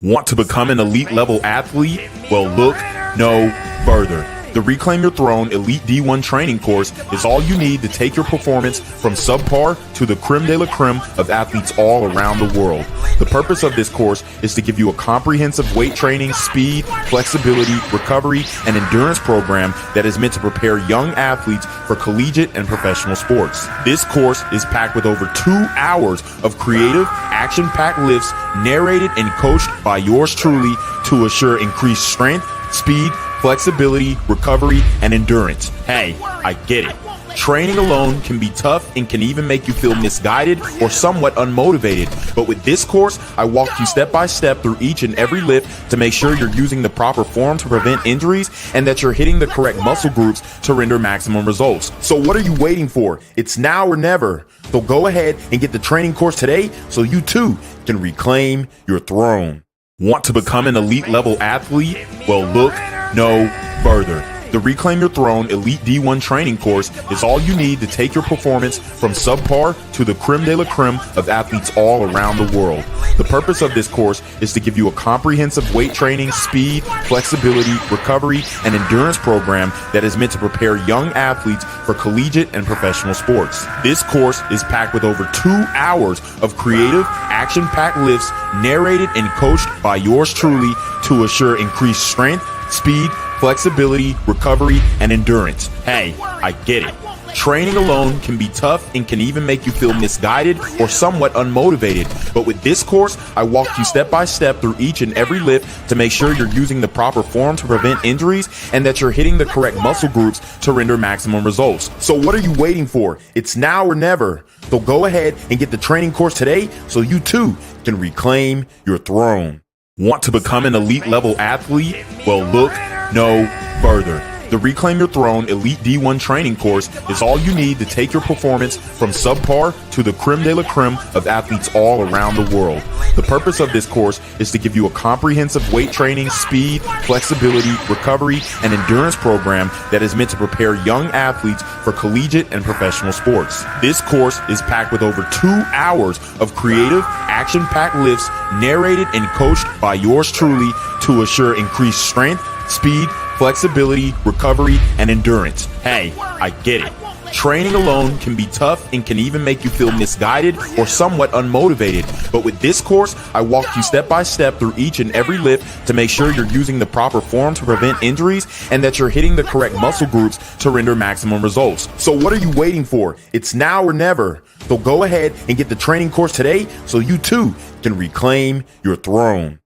Want to become an elite level athlete? Well, look no further. The Reclaim Your Throne Elite D1 training course is all you need to take your performance from subpar to the creme de la creme of athletes all around the world. The purpose of this course is to give you a comprehensive weight training, speed, flexibility, recovery, and endurance program that is meant to prepare young athletes for collegiate and professional sports. This course is packed with over 2 hours of creative, action-packed lifts narrated and coached by yours truly to assure increased strength, speed, flexibility, recovery, and endurance. Hey, I get it. Training alone can be tough and can even make you feel misguided or somewhat unmotivated. But with this course, I walk you step by step through each and every lift to make sure you're using the proper form to prevent injuries and that you're hitting the correct muscle groups to render maximum results. So what are you waiting for? It's now or never. So go ahead and get the training course today so you too can reclaim your throne. Want to become an elite level athlete? Well, look no further. The Reclaim Your Throne Elite D1 training course is all you need to take your performance from subpar to the creme de la creme of athletes all around the world. The purpose of this course is to give you a comprehensive weight training, speed, flexibility, recovery, and endurance program that is meant to prepare young athletes for collegiate and professional sports. This course is packed with over 2 hours of creative, action-packed lifts narrated and coached by yours truly to assure increased strength, speed, flexibility, recovery, and endurance. Hey, I get it. Training alone can be tough and can even make you feel misguided or somewhat unmotivated. But with this course, I walk you step by step through each and every lift to make sure you're using the proper form to prevent injuries and that you're hitting the correct muscle groups to render maximum results. So what are you waiting for? It's now or never. So go ahead and get the training course today so you too can reclaim your throne. Want to become an elite level athlete? Well, look no further. The Reclaim Your Throne Elite D1 training course is all you need to take your performance from subpar to the creme de la creme of athletes all around the world. The purpose of this course is to give you a comprehensive weight training, speed, flexibility, recovery, and endurance program that is meant to prepare young athletes for collegiate and professional sports. This course is packed with over 2 hours of creative, action-packed lifts narrated and coached by yours truly to assure increased strength, speed, flexibility, recovery, and endurance. Hey, I get it. Training alone can be tough and can even make you feel misguided or somewhat unmotivated. But with this course, I walk you step by step through each and every lift to make sure you're using the proper form to prevent injuries and that you're hitting the correct muscle groups to render maximum results. So what are you waiting for? It's now or never. So go ahead and get the training course today so you too can reclaim your throne.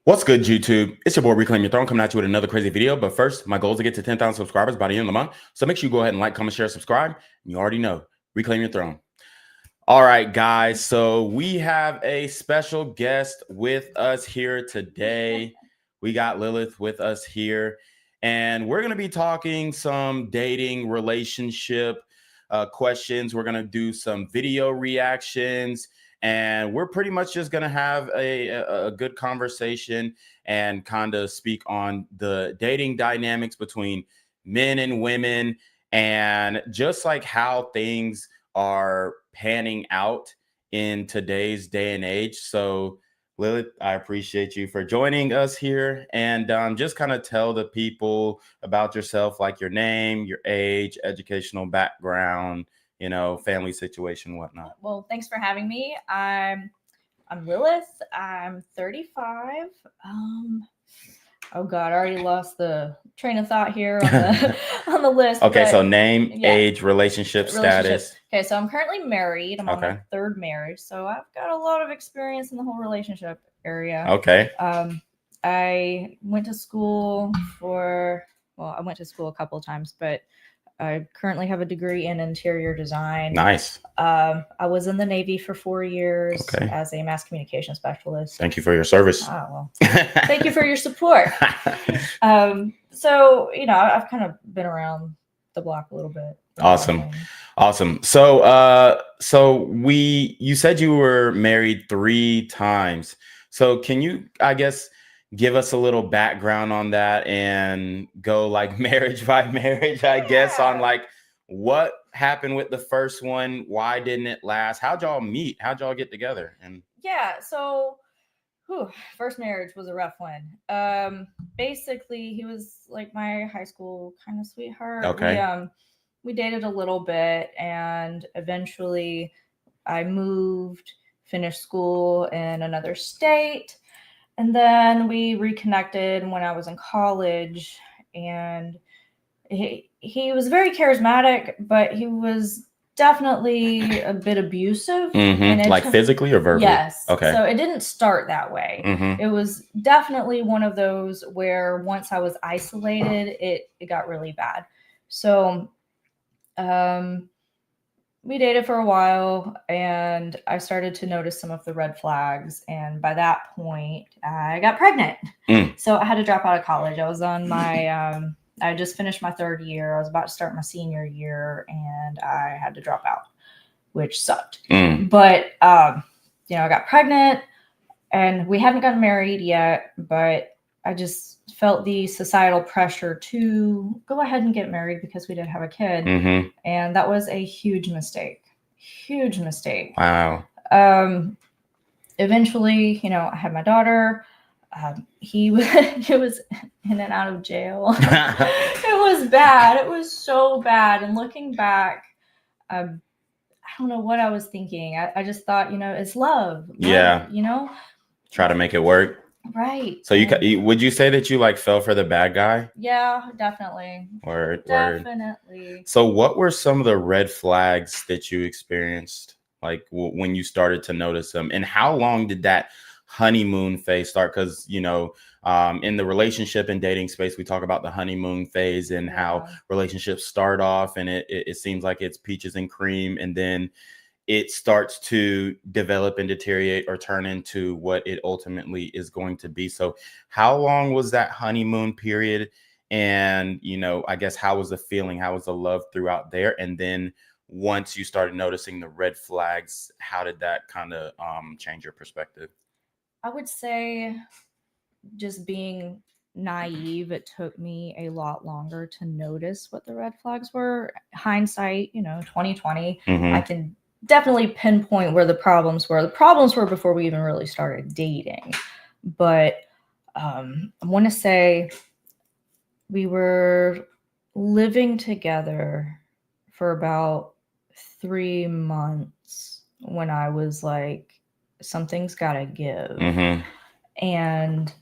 What's good, YouTube? It's your boy Reclaim Your Throne coming at you with another crazy video. But first, my goal is to get to 10,000 subscribers by the end of the month. So make sure you go ahead and like, comment, share, subscribe. And you already know, Reclaim Your Throne. All right, guys. So we have a special guest with us here today. We got Lillith with us here. And we're going to be talking some dating, relationship questions. We're going to do some video reactions. And we're pretty much just going to have a good conversation and kind of speak on the dating dynamics between men and women and just like how things are panning out in today's day and age. So, Lillith, I appreciate you for joining us here and just kind of tell the people about yourself, like your name, your age, educational background, you know, family situation, whatnot. Well, thanks for having me. I'm Lillith. I'm 35. Oh God, I already lost the train of thought here on the on the list. Okay, so name, age, relationship status. Okay, so I'm currently married. I'm on my third marriage, so I've got a lot of experience in the whole relationship area. Okay. I went to school I went to school a couple of times, but I currently have a degree in interior design. Nice. I was in the Navy for 4 years as a mass communication specialist. Thank you for your service. Oh, well, thank you for your support. So, you know, I've kind of been around the block a little bit. Awesome. Awesome. So, you said you were married 3 times. So can you, I guess, give us a little background on that and go like marriage by marriage, I guess, on like what happened with the first one? Why didn't it last? How'd y'all meet? How'd y'all get together? And so First marriage was a rough one. Basically, he was like my high school kind of sweetheart. Okay. We dated a little bit, and eventually I moved, finished school in another state, and then we reconnected when I was in college. And he was very charismatic, but he was definitely a bit abusive. And like physically or verbally? Yes. Okay. So it didn't start that way. It was definitely one of those where once I was isolated, it got really bad. So we dated for a while, and I started to notice some of the red flags. And by that point, I got pregnant. So I had to drop out of college. I was on my, I just finished my third year. I was about to start my senior year, and I had to drop out, which sucked. But, you know, I got pregnant, and we hadn't gotten married yet, but I just felt the societal pressure to go ahead and get married because we did have a kid. And that was a huge mistake. Huge mistake. Wow. Eventually, you know, I had my daughter. He was in and out of jail. It was bad. It was so bad. And looking back, I don't know what I was thinking. I just thought, you know, it's love. Yeah. You know? Try to make it work. Right. So you would you say that you like fell for the bad guy? Yeah, definitely. Definitely. So what were some of the red flags that you experienced, like when you started to notice them, and how long did that honeymoon phase start? Because, you know, in the relationship and dating space, we talk about the honeymoon phase and how relationships start off, and it seems like it's peaches and cream, and then it starts to develop and deteriorate or turn into what it ultimately is going to be. So how long was that honeymoon period? And, you know, I guess, how was the feeling? How was the love throughout there? And then once you started noticing the red flags, how did that kind of change your perspective? I would say, just being naive, it took me a lot longer to notice what the red flags were. Hindsight, you know, 2020, I can definitely pinpoint where the problems were. The problems were before we even really started dating. But I want to say we were living together for about 3 months when I was like, something's got to give. And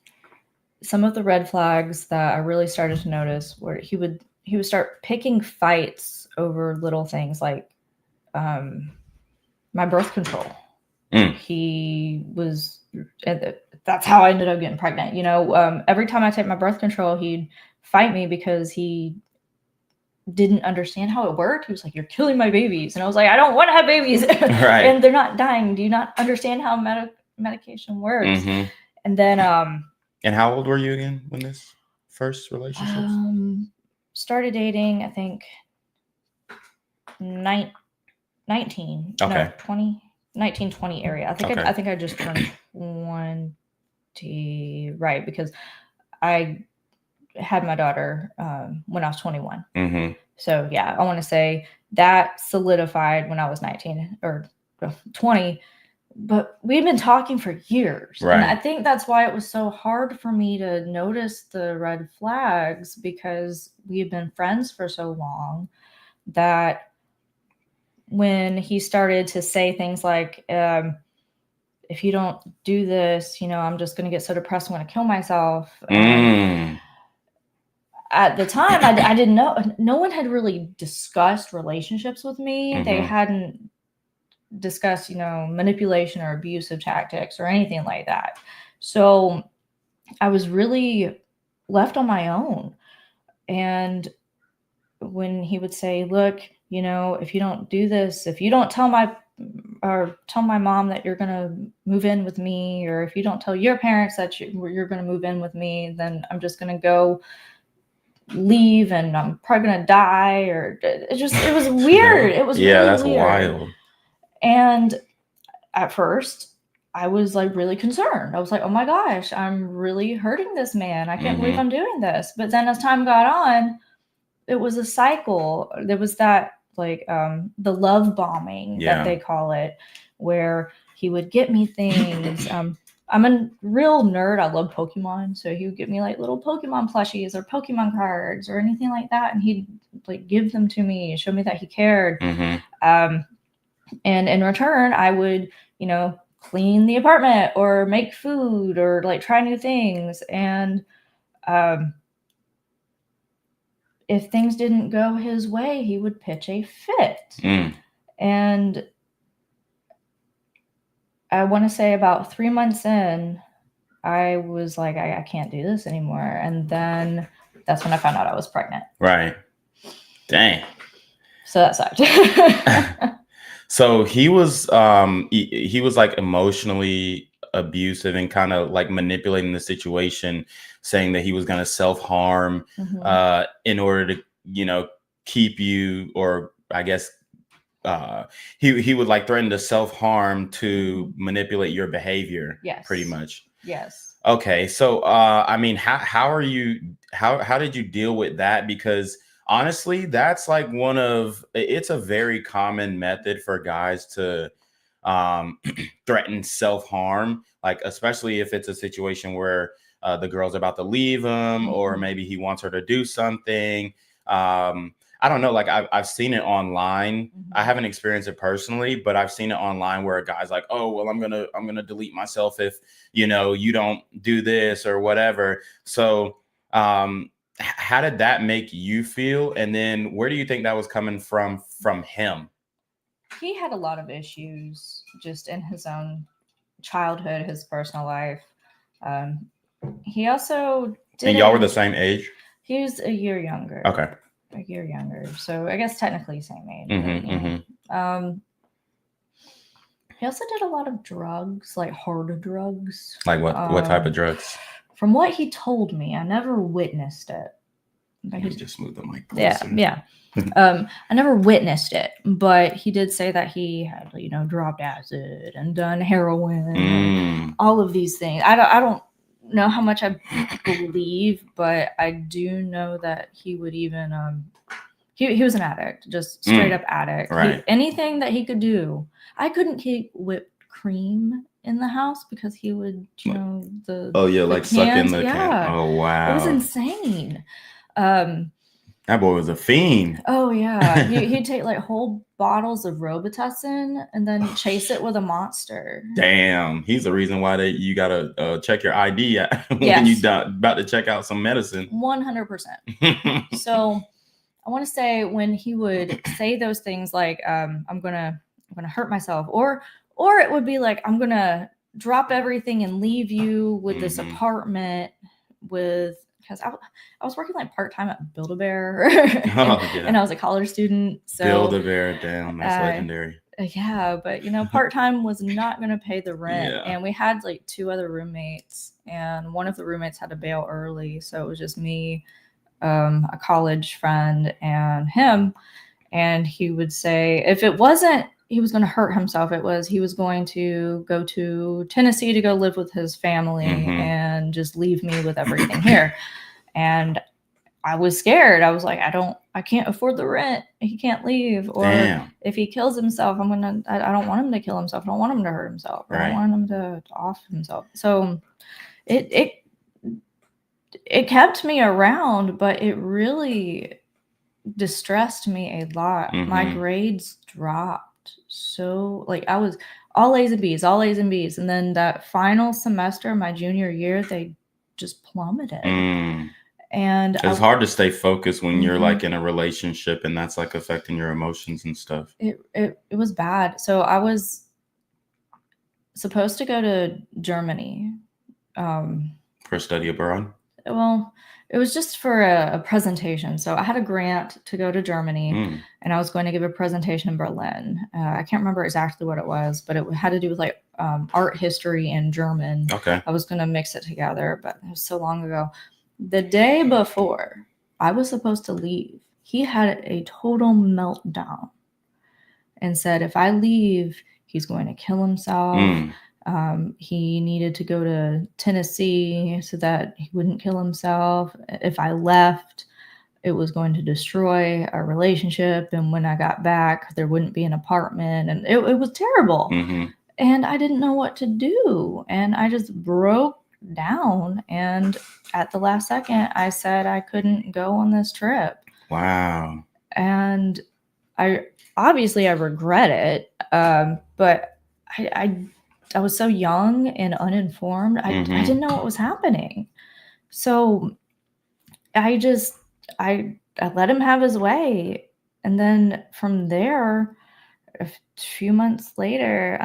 some of the red flags that I really started to notice were he would start picking fights over little things like my birth control. He was, that's how I ended up getting pregnant. You know, every time I take my birth control, he'd fight me because he didn't understand how it worked. He was like, "You're killing my babies." And I was like, "I don't want to have babies." Right. And they're not dying. Do you not understand how medication works? And then, and how old were you again when this first relationship started dating? I think 19, no, 20, 19, 20 area. I think I just turned 20, right? Because I had my daughter when I was 21. So yeah, I want to say that solidified when I was 19 or 20. But we've been talking for years. Right. And I think that's why it was so hard for me to notice the red flags, because we've been friends for so long that when he started to say things like, if you don't do this, you know, I'm just going to get so depressed, I'm going to kill myself. At the time, I didn't know. No one had really discussed relationships with me. They hadn't discussed, you know, manipulation or abusive tactics or anything like that. So I was really left on my own. And when he would say, "Look, you know, if you don't do this, if you don't tell my mom that you're going to move in with me, or if you don't tell your parents that you're going to move in with me, then I'm just going to go leave and I'm probably going to die." Or it was weird. It was really that's weird. Wild. And at first I was like really concerned. I was like, "Oh my gosh, I'm really hurting this man. I can't believe I'm doing this." But then as time got on, it was a cycle. There was that like the love bombing that they call it, where he would get me things. I'm a real nerd. I love Pokemon. So he would give me like little Pokemon plushies or Pokemon cards or anything like that. And he'd like give them to me and show me that he cared. And in return, I would, you know, clean the apartment or make food or like try new things. And if things didn't go his way, he would pitch a fit. And I want to say about 3 months in, I was like, I can't do this anymore. And then that's when I found out I was pregnant. Right. Dang. So that sucked. So he was like emotionally abusive and kind of like manipulating the situation, saying that he was going to self-harm in order to, you know, keep you, or I guess he would like threaten to self-harm to manipulate your behavior. Yes. Pretty much. Yes. Okay. So I mean, how did you deal with that? Because honestly, that's like it's a very common method for guys to threaten self-harm, like especially if it's a situation where the girl's about to leave him, or maybe he wants her to do something. I don't know, like I've seen it online. I haven't experienced it personally, but I've seen it online where a guy's like, oh, well, I'm gonna delete myself if, you know, you don't do this or whatever. So how did that make you feel? And then where do you think that was coming from him? He had a lot of issues just in his own childhood, his personal life. He also did. And y'all were the same age? He was a year younger. Okay. A year younger. So I guess technically same age. He also did a lot of drugs, like hard drugs. Like what type of drugs? From what he told me, I never witnessed it. But he just moved the mic. Yeah. I never witnessed it, but he did say that he had, you know, dropped acid and done heroin, and all of these things. I don't know how much I believe, but I do know that he would even he was an addict, just straight up addict. Right. Anything that he could do. I couldn't keep whipped cream in the house because he would, you know, like suck in the can. Oh wow, it was insane. That boy was a fiend. Oh yeah, he'd take like whole bottles of Robitussin and then chase it with a Monster. Damn, he's the reason why you gotta check your ID when you about to check out some medicine. 100%. So I want to say when he would say those things like, I'm gonna hurt myself, or it would be like, I'm gonna drop everything and leave you with this apartment because I was working like part-time at Build-A-Bear and I was a college student. So Build-A-Bear, damn, that's legendary. Yeah, but you know, part-time was not going to pay the rent. And we had like 2 other roommates, and one of the roommates had to bail early. So it was just me, a college friend, and him. And he would say, if it wasn't he was going to hurt himself, it was he was going to go to Tennessee to go live with his family and just leave me with everything here. And I was scared. I was like, I can't afford the rent. He can't leave. Or if he kills himself, I don't want him to kill himself. I don't want him to hurt himself. I don't want him to off himself. So it kept me around, but it really distressed me a lot. My grades dropped. So like I was all A's and B's. And then that final semester, my junior year, they just plummeted. And it's hard to stay focused when you're like in a relationship and that's like affecting your emotions and stuff. It was bad. So I was supposed to go to Germany. For study abroad? Well, it was just for a presentation. So I had a grant to go to Germany and I was going to give a presentation in Berlin. I can't remember exactly what it was, but it had to do with like art history and German. Okay. I was going to mix it together, but it was so long ago. The day before I was supposed to leave, he had a total meltdown and said, if I leave, he's going to kill himself. He needed to go to Tennessee so that he wouldn't kill himself. If I left, it was going to destroy our relationship. And when I got back, there wouldn't be an apartment. And it was terrible. And I didn't know what to do. And I just broke down. And at the last second, I said I couldn't go on this trip. Wow. And I regret it. But I was so young and uninformed. I didn't know what was happening. So I let him have his way. And then from there, a few months later,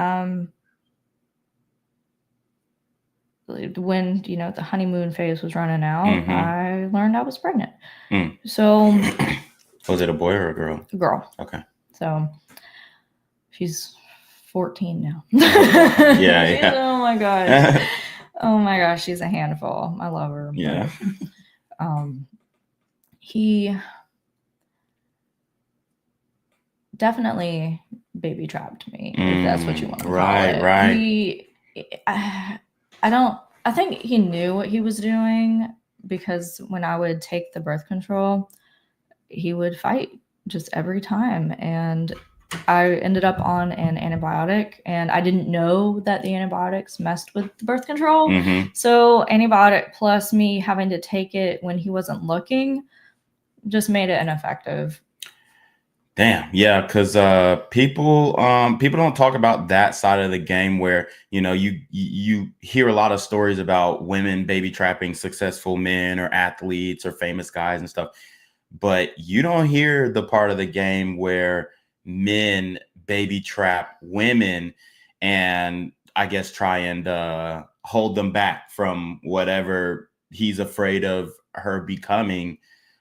when the honeymoon phase was running out, I learned I was pregnant. So was it a boy or a girl? Girl. Okay. So she's 14 now. Yeah. Oh my gosh. Oh my gosh, she's a handful. I love her. Yeah. But, he definitely baby trapped me, if that's what you want to call it. Right. I think he knew what he was doing, because when I would take the birth control, he would fight just every time. And I ended up on an antibiotic, and I didn't know that the antibiotics messed with the birth control. So antibiotic plus me having to take it when he wasn't looking just made it ineffective. Damn. Yeah. Because people don't talk about that side of the game, where, you hear a lot of stories about women baby trapping successful men or athletes or famous guys and stuff. But you don't hear the part of the game where men baby trap women and, I guess, try and hold them back from whatever he's afraid of her becoming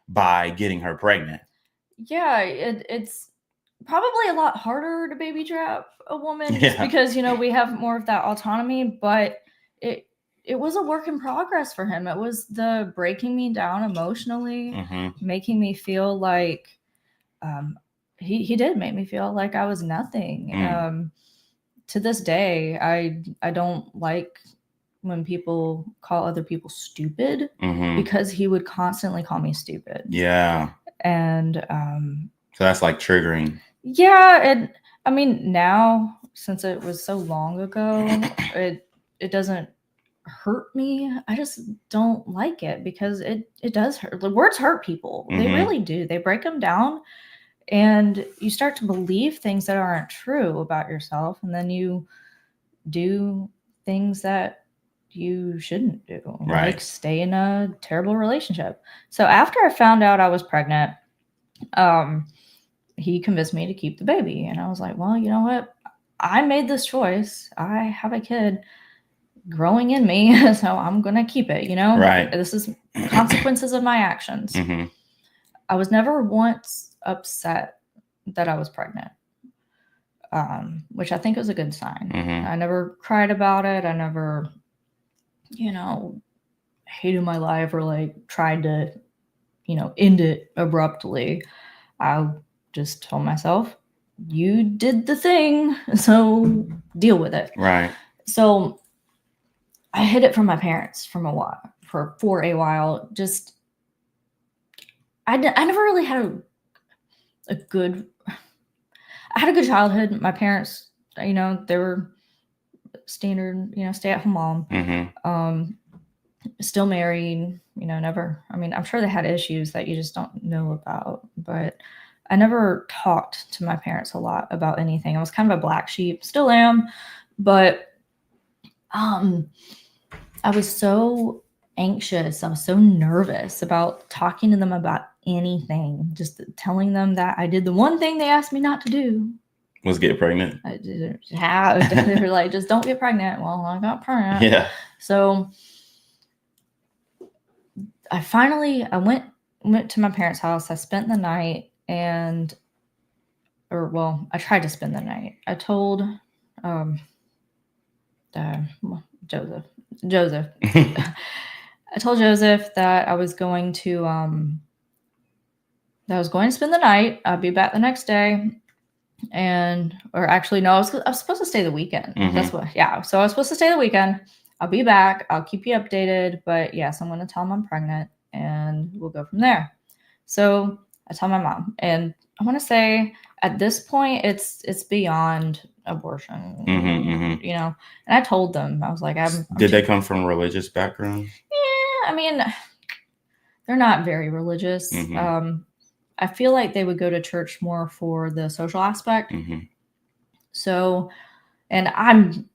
by getting her pregnant. Yeah, it's probably a lot harder to baby trap a woman, just because we have more of that autonomy. But it was a work in progress for him. It was the breaking me down emotionally, making me feel like he did make me feel like I was nothing. To this day, I don't like when people call other people stupid, because he would constantly call me stupid. Yeah. And so that's like triggering. Yeah. And I mean, now, since it was so long ago, it doesn't hurt me. I just don't like it, because it does hurt. The words hurt people. They really do. They break them down, and you start to believe things that aren't true about yourself, and then you do things that you shouldn't do, like stay in a terrible relationship. So after I found out I was pregnant, he convinced me to keep the baby, and I was like, well, you know what? I made this choice. I have a kid growing in me, so I'm gonna keep it. This is consequences of my actions. I was never once upset that I was pregnant, which I think was a good sign. I never cried about it. I never hated my life or like tried to end it abruptly. I just told myself, you did the thing, so deal with it. Right. So I hid it from my parents for a while. Just I never really had a good childhood. My parents, they were standard, stay-at-home mom. Still married, never. I mean, I'm sure they had issues that you just don't know about, but I never talked to my parents a lot about anything. I was kind of a black sheep, still am, but I was so anxious. I was so nervous about talking to them about anything, just telling them that I did the one thing they asked me not to do. Was get pregnant. I didn't have. They were like, just don't get pregnant. Well, I got pregnant. Yeah. So I went to my parents' house. I spent the night, I tried to spend the night. I told Joseph. I told Joseph that I was going to spend the night. I'd be back the next day. I was supposed to stay the weekend. So I was supposed to stay the weekend. I'll be back. I'll keep you updated. But yes, I'm going to tell him I'm pregnant, and we'll go from there. So I tell my mom, and I want to say at this point, it's beyond abortion, Mm-hmm. you know. And I told them, I was like, Did they come from a religious background? Yeah, I mean, they're not very religious. Mm-hmm. I feel like they would go to church more for the social aspect. Mm-hmm. So, and I'm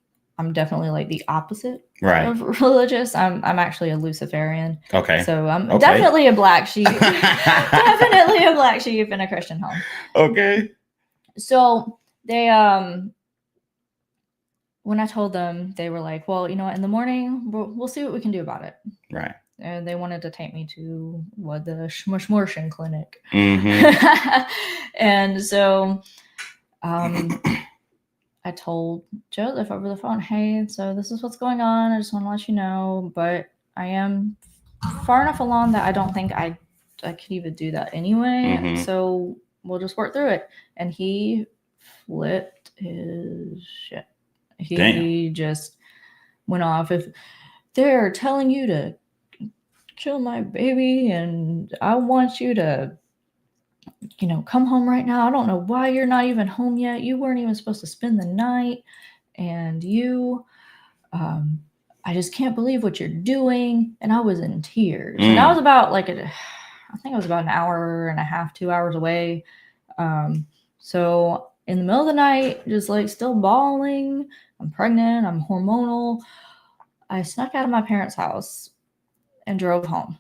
definitely like the opposite Right. of religious. I'm actually a Luciferian. Okay. So I'm Okay. definitely a black sheep. Definitely a black sheep in a Christian home. Okay. So they when I told them, they were like, well, you know what, in the morning we'll see what we can do about it. Right. And they wanted to take me to the Schmushmorschen clinic. Mm-hmm. And so I told Joseph over the phone, hey, so this is what's going on. I just want to let you know, but I am far enough along that I don't think I could even do that anyway. Mm-hmm. So we'll just work through it. And he flipped his shit. He just went off. If they're telling you to kill my baby and I want you to, you know, come home right now. I don't know why you're not even home yet. You weren't even supposed to spend the night. And you, I just can't believe what you're doing. And I was in tears. And I was about I think I was about an hour and a half, 2 hours away. So in the middle of the night, just like still bawling, I'm pregnant, I'm hormonal. I snuck out of my parents' house and drove home.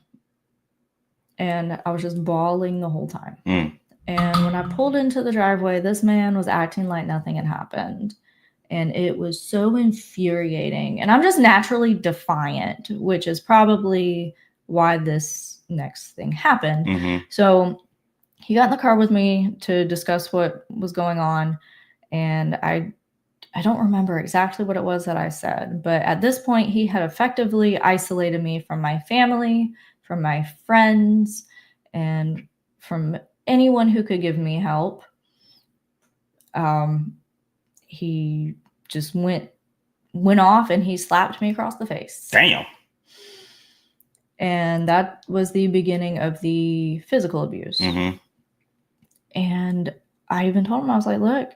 And I was just bawling the whole time. And when I pulled into the driveway, this man was acting like nothing had happened. And it was so infuriating. And I'm just naturally defiant, which is probably why this next thing happened. Mm-hmm. So he got in the car with me to discuss what was going on. And I don't remember exactly what it was that I said. But at this point, he had effectively isolated me from my family, from my friends, and from anyone who could give me help. He just went off and he slapped me across the face. Damn. And that was the beginning of the physical abuse. Mm-hmm. And I even told him, I was like, look,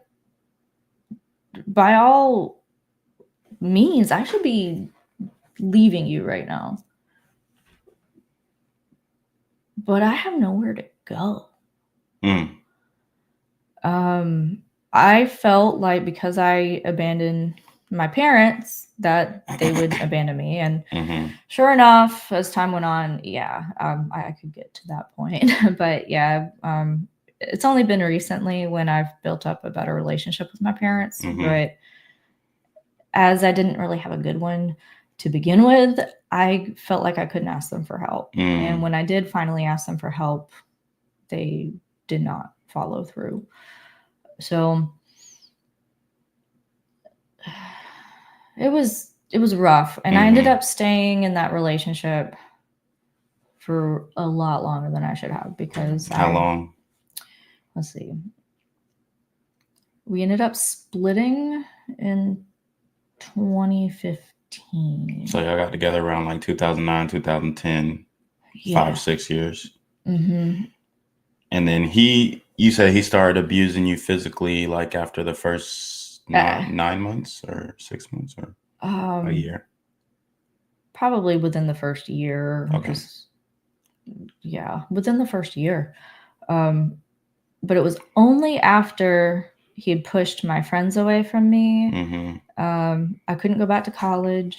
by all means, I should be leaving you right now. But I have nowhere to go. I felt like because I abandoned my parents that they would abandon me. And sure enough, as time went on, I could get to that point. But it's only been recently when I've built up a better relationship with my parents. But as I didn't really have a good one to begin with, I felt like I couldn't ask them for help. And when I did finally ask them for help, they did not follow through. So it was rough. And I ended up staying in that relationship for a lot longer than I should have, because How long? Let's see. We ended up splitting in 2015. So y'all got together around like 2009, 2010, 5-6 years. Mm-hmm. And then you said he started abusing you physically like after the first 9 months or 6 months or a year? Probably within the first year. Okay. Within the first year. But it was only after he had pushed my friends away from me. I couldn't go back to college.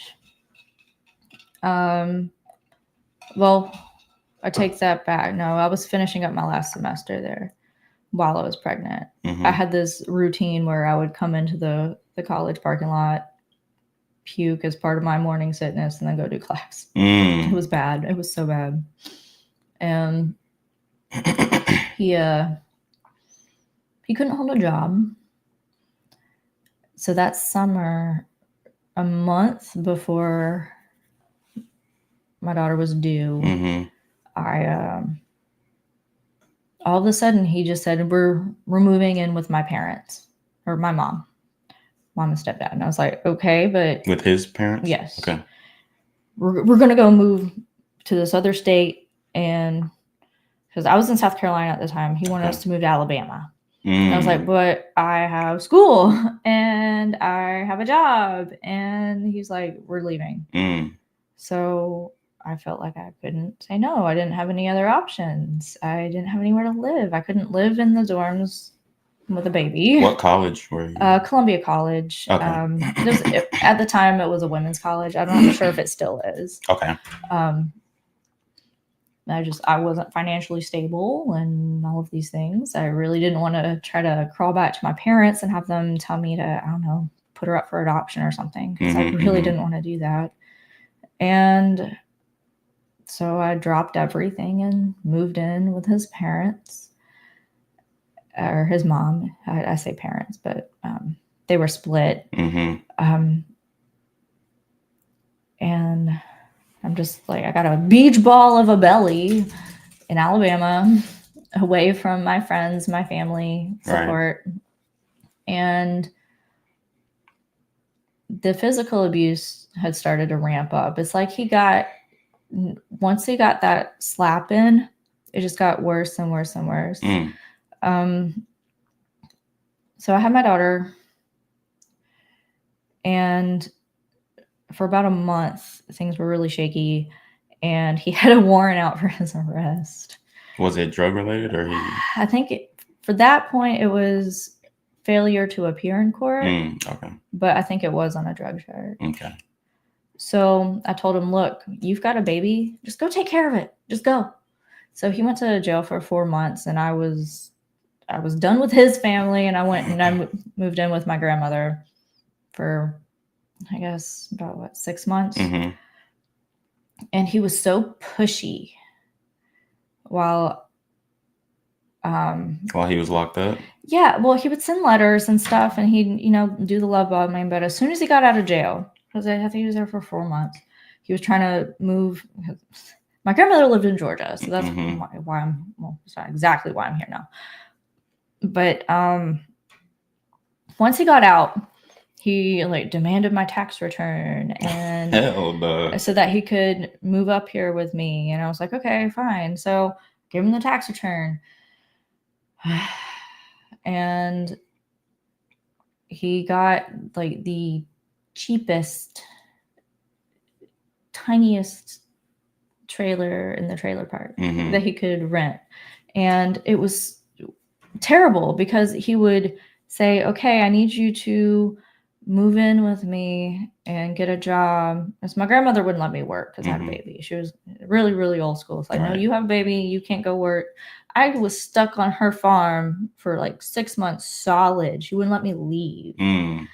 Well, I take that back. No, I was finishing up my last semester there while I was pregnant. I had this routine where I would come into the college parking lot, puke as part of my morning sickness, and then go do class. It was bad. It was so bad. And he couldn't hold a job. So that summer, a month before my daughter was due, all of a sudden he just said, we're moving in with my parents, or my mom and stepdad. And I was like, okay, but with his parents? Yes. Okay. We're going to go move to this other state. And because I was in South Carolina at the time, he wanted us to move to Alabama. And I was like, but I have school and I have a job. And he's like, we're leaving. So I felt like I couldn't say no. I didn't have any other options. I didn't have anywhere to live. I couldn't live in the dorms with a baby. What college were you? Columbia College. Okay. At the time, it was a women's college. I'm not sure if it still is. Okay. I wasn't financially stable and all of these things. I really didn't want to try to crawl back to my parents and have them tell me to, I don't know, put her up for adoption or something, because I really didn't want to do that. And so I dropped everything and moved in with his parents, or his mom. I say parents, but they were split. And I'm just like, I got a beach ball of a belly in Alabama, away from my friends, my family support. Right. And the physical abuse had started to ramp up. It's like once he got that slap in, it just got worse and worse and worse. So I had my daughter, and for about a month, things were really shaky, and he had a warrant out for his arrest. Was it drug related, or I think for that point it was failure to appear in court. Okay. But I think it was on a drug charge. Okay. So I told him, look, you've got a baby, just go take care of it. Just go. So he went to jail for 4 months, and I was done with his family, and I went and I moved in with my grandmother for, I guess, about 6 months. And he was so pushy while he was locked up. Yeah, well, he would send letters and stuff, and he'd, do the love bombing. But as soon as he got out of jail, because I think he was there for 4 months, he was trying to move. My grandmother lived in Georgia, so that's why it's not exactly why I'm here now. But once he got out, he demanded my tax return, and so that he could move up here with me. And I was like, okay, fine. So give him the tax return. And he got the cheapest, tiniest trailer in the trailer park that he could rent. And it was terrible, because he would say, okay, I need you to move in with me and get a job. Because my grandmother wouldn't let me work because I had a baby. She was really, really old school. It's like, no, you have a baby, you can't go work. I was stuck on her farm for 6 months solid. She wouldn't let me leave. She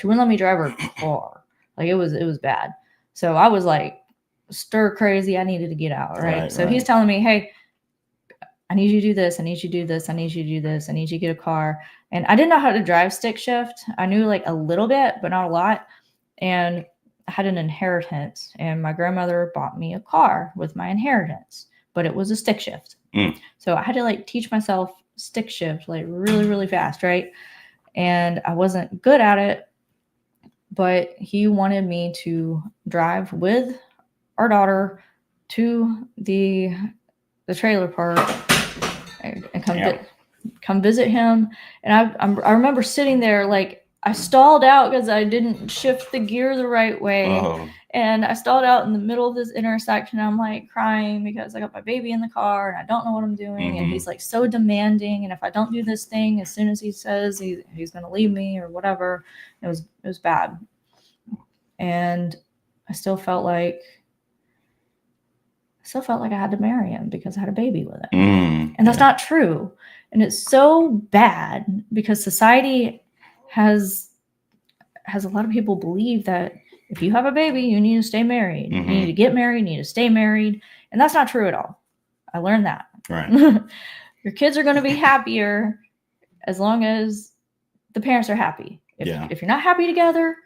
wouldn't let me drive her car. It was bad. So I was stir crazy. I needed to get out. Right. So he's telling me, hey, I need you to do this. I need you to do this. I need you to do this. I need you to get a car. And I didn't know how to drive stick shift. I knew a little bit, but not a lot. And I had an inheritance, and my grandmother bought me a car with my inheritance, but it was a stick shift. So I had to teach myself stick shift really, really fast. Right. And I wasn't good at it, but he wanted me to drive with our daughter to the trailer park and come visit him. And I remember sitting there I stalled out because I didn't shift the gear the right way. And I stalled out in the middle of this intersection. I'm crying because I got my baby in the car and I don't know what I'm doing. And he's so demanding. And if I don't do this thing, as soon as he says he's going to leave me or whatever, it was bad. And I still felt like I had to marry him because I had a baby with him. And that's not true. And it's so bad because society has a lot of people believe that if you have a baby, you need to stay married. You need to get married, you need to stay married. And that's not true at all. I learned that. Right. Your kids are going to be happier as long as the parents are happy. If you're not happy together,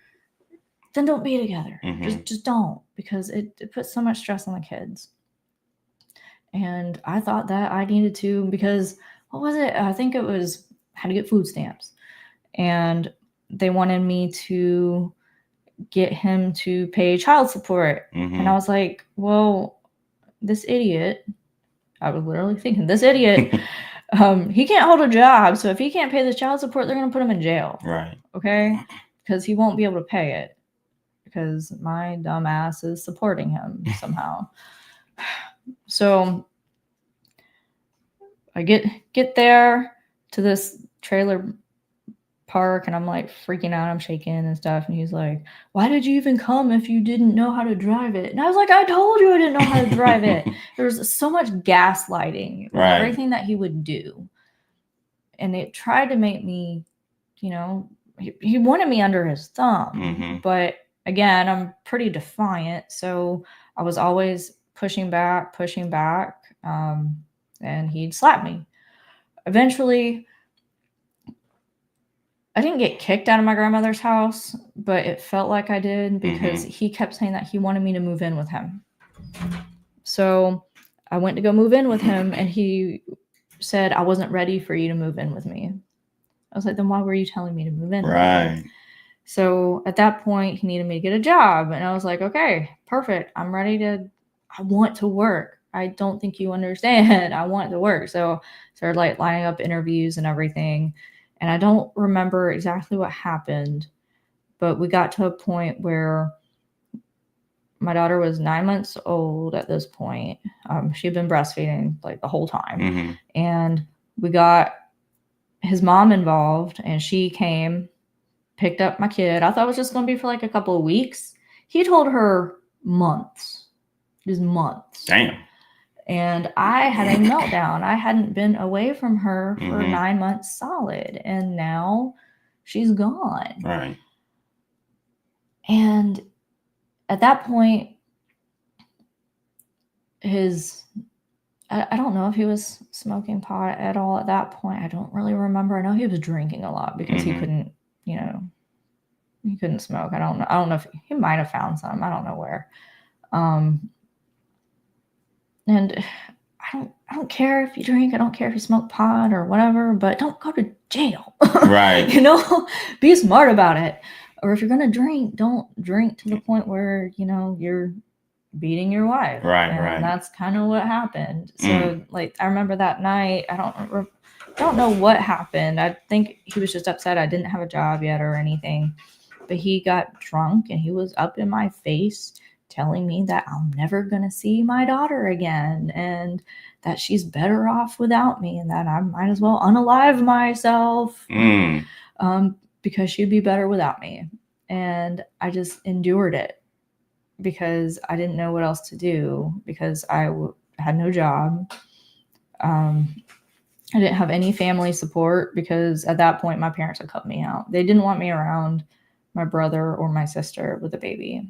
then don't be together. Just don't, because it puts so much stress on the kids. And I thought that I needed to, because what was it? I think it was how to get food stamps. And they wanted me to get him to pay child support. And I was like, well, this idiot, I was literally thinking, this idiot He can't hold a job, so if he can't pay the child support, they're going to put him in jail. Right. Okay? Because he won't be able to pay it. Because my dumb ass is supporting him somehow. So I get there to this trailer park, and I'm like freaking out. I'm shaking and stuff. And he's like, "Why did you even come if you didn't know how to drive it?" And I was like, "I told you I didn't know how to drive it." There was so much gaslighting with everything that he would do. And it tried to make me, you know, he wanted me under his thumb. But again, I'm pretty defiant. So I was always pushing back. And he'd slap me. Eventually, I didn't get kicked out of my grandmother's house, but it felt like I did because he kept saying that he wanted me to move in with him. So I went to go move in with him, and he said, "I wasn't ready for you to move in with me." I was like, "Then why were you telling me to move in?" Right. So at that point, he needed me to get a job. And I was like, "Okay, perfect. I want to work. I don't think you understand. I want to work." So started like lining up interviews and everything. And I don't remember exactly what happened, but we got to a point where my daughter was 9 months old at this point. She'd been breastfeeding like the whole time. And we got his mom involved, and she came, picked up my kid. I thought it was just going to be for like a couple of weeks. He told her months. Just months. Damn. And I had a meltdown. I hadn't been away from her for 9 months solid. And now she's gone. Right. And at that point, I don't know if he was smoking pot at all at that point. I don't really remember. I know he was drinking a lot because he couldn't, he couldn't smoke. I don't know if he might have found some. I don't know where. And I don't care if you drink. I don't care if you smoke pot or whatever, but don't go to jail. Right. Be smart about it. Or if you're going to drink, don't drink to the point where, you're beating your wife. Right. And Right. that's kind of what happened. So I remember that night, I don't know what happened. I think he was just upset I didn't have a job yet or anything, but he got drunk and he was up in my face telling me that I'm never going to see my daughter again and that she's better off without me and that I might as well unalive myself because she'd be better without me. And I just endured it because I didn't know what else to do because I had no job. I didn't have any family support because at that point my parents had cut me out. They didn't want me around my brother or my sister with a baby.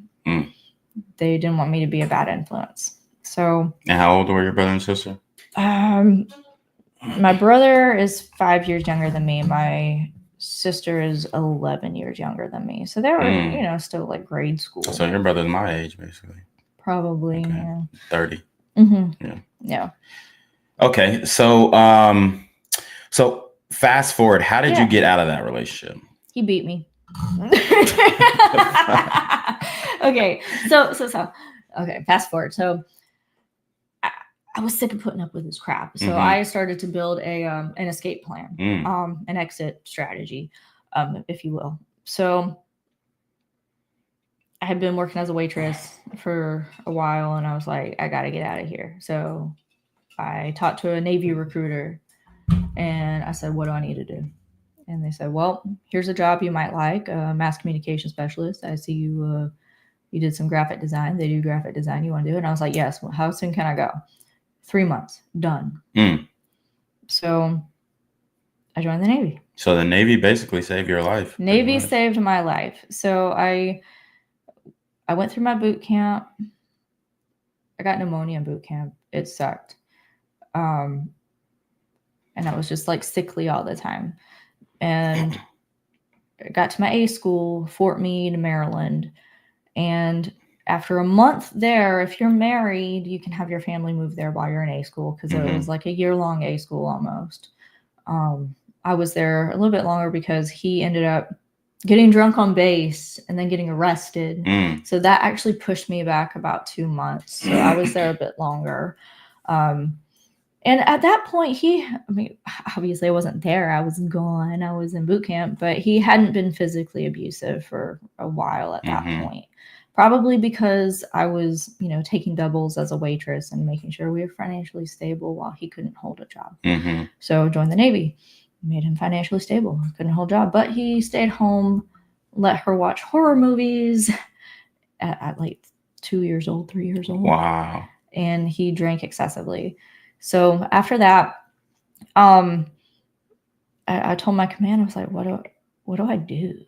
They didn't want me to be a bad influence. So. And how old were your brother and sister? My brother is 5 years younger than me. My sister is 11 years younger than me. So they were, still like grade school. So your brother's my age, basically. Probably, okay. Yeah. 30. Yeah. Okay. So, so fast forward, how did you get out of that relationship? He beat me. Okay. So. Okay. Fast forward. So I was sick of putting up with this crap. So I started to build an escape plan, an exit strategy, if you will. So I had been working as a waitress for a while and I was like, I got to get out of here. So I talked to a Navy recruiter and I said, what do I need to do? And they said, well, here's a job you might like, a mass communication specialist. I see you did some graphic design. They do graphic design. You want to do it? And I was like, yes. Well, how soon can I go? 3 months. Done. So I joined the Navy. So the Navy basically saved your life. Navy saved my life. So I went through my boot camp. I got pneumonia in boot camp. It sucked. And I was just like sickly all the time. And I got to my A school, Fort Meade, Maryland. And after a month there, if you're married, you can have your family move there while you're in A school because it was like a year-long A school almost. I was there a little bit longer because he ended up getting drunk on base and then getting arrested. So that actually pushed me back about 2 months. So I was there a bit longer. And at that point, obviously I wasn't there. I was gone. I was in boot camp, but he hadn't been physically abusive for a while at that point. Probably because I was, taking doubles as a waitress and making sure we were financially stable while he couldn't hold a job. So joined the Navy, made him financially stable, couldn't hold a job, but he stayed home, let her watch horror movies at like 2 years old, 3 years old. Wow. And he drank excessively. So after that, I told my command, I was like, what do I do?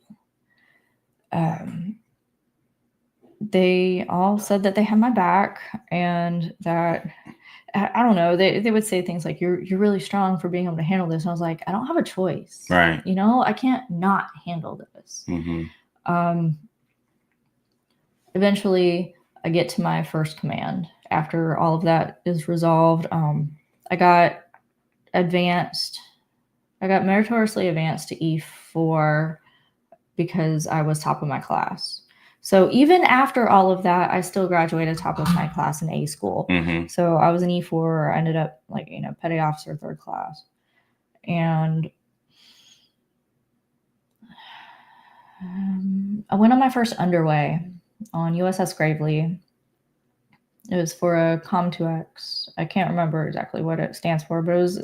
They all said that they had my back and that, I don't know, they would say things like, you're really strong for being able to handle this. And I was like, I don't have a choice. Right. I can't not handle this. Eventually I get to my first command. After all of that is resolved, I got meritoriously advanced to E4 because I was top of my class. So even after all of that, I still graduated top of my class in A school. So I was an E4. I ended up petty officer, 3rd class. And I went on my first underway on USS Gravely. It was for a Com2X. I can't remember exactly what it stands for, but it was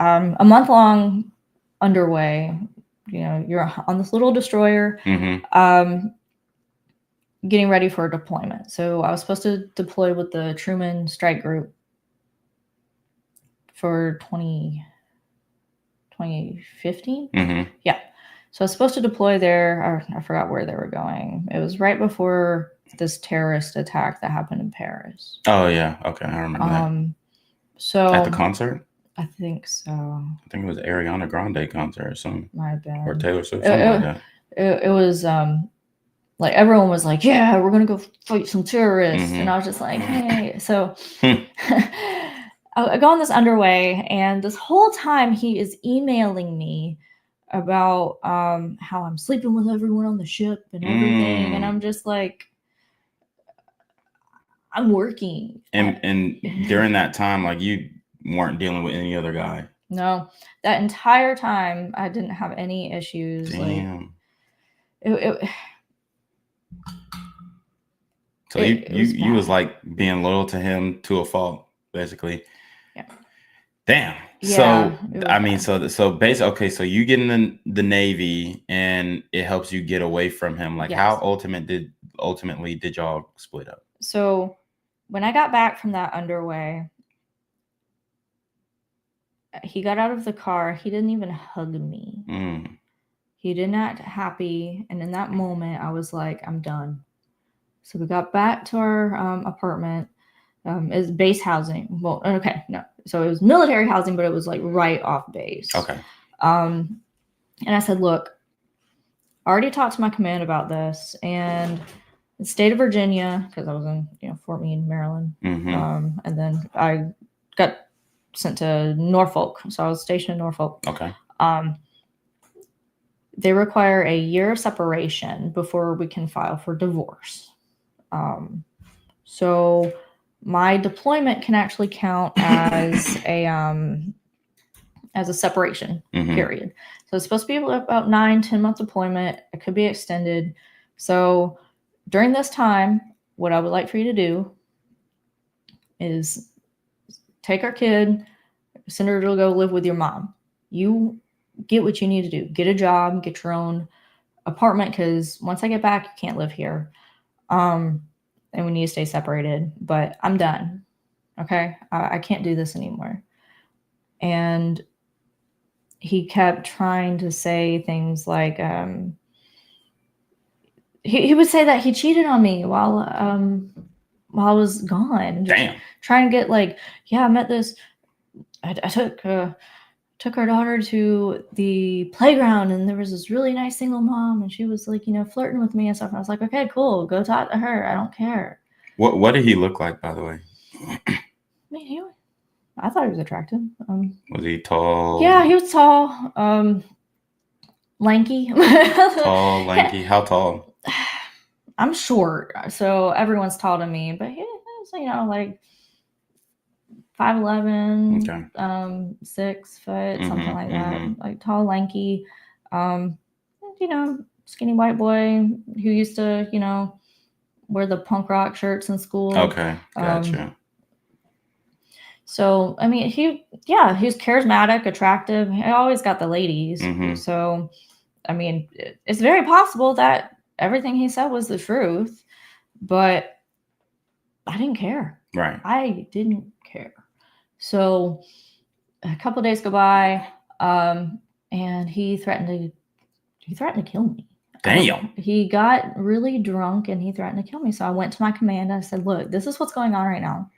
a month-long underway. You're on this little destroyer, getting ready for a deployment. So I was supposed to deploy with the Truman Strike Group for 2015. Yeah. So I was supposed to deploy there. I forgot where they were going. It was right before this terrorist attack that happened in Paris. Oh yeah, okay, I remember that. So at the concert, I think so. I think it was Ariana Grande concert or something. Might have been. Or Taylor Swift, something like that. It was like everyone was like, yeah, we're gonna go fight some terrorists, and I was just like, hey. So I go on this underway, and this whole time he is emailing me about how I'm sleeping with everyone on the ship and everything, and I'm just like, I'm working. And during that time, like, you weren't dealing with any other guy? No, that entire time I didn't have any issues. Damn. Like so you was like being loyal to him to a fault, basically. Yeah. Damn. Yeah, so I mean, bad. so basically, okay, so you get in the Navy and it helps you get away from him. Like, yes. how ultimately did y'all split up? So when I got back from that underway, he got out of the car. He didn't even hug me. He did not happy. And in that moment, I was like, I'm done. So we got back to our apartment. It's base housing. Well, okay, no. So it was military housing, but it was like right off base. Okay. And I said, look, I already talked to my command about this, and the state of Virginia, because I was in Fort Meade, Maryland, and then I got sent to Norfolk, so I was stationed in Norfolk. Okay. They require a year of separation before we can file for divorce. So my deployment can actually count as a separation period. So it's supposed to be about 9-10 month deployment. It could be extended. So during this time, what I would like for you to do is take our kid, send her to go live with your mom. You get what you need to do. Get a job, get your own apartment, because once I get back, you can't live here. And we need to stay separated, but I'm done. Okay. I can't do this anymore. And he kept trying to say things like, he would say that he cheated on me while I was gone. Damn. Trying to get like, yeah, I met this, I took our daughter to the playground, and there was this really nice single mom, and she was like, flirting with me and stuff. And I was like, okay, cool. Go talk to her. I don't care. What did he look like, by the way? I thought he was attractive. Was he tall? Yeah, he was tall. Lanky. Tall, lanky. How tall? I'm short, so everyone's tall to me, but he was, like 5'11", Okay. 6 foot, something like that. Mhm. Like tall, lanky, skinny white boy who used to, wear the punk rock shirts in school. Okay. Gotcha. So, I mean, he's charismatic, attractive. He always got the ladies. Mhm. So, I mean, it's very possible that everything he said was the truth, but I didn't care. Right. I didn't care. So, a couple of days go by, and he threatened to kill me. Damn. He got really drunk and he threatened to kill me. So I went to my command and I said, look, this is what's going on right now.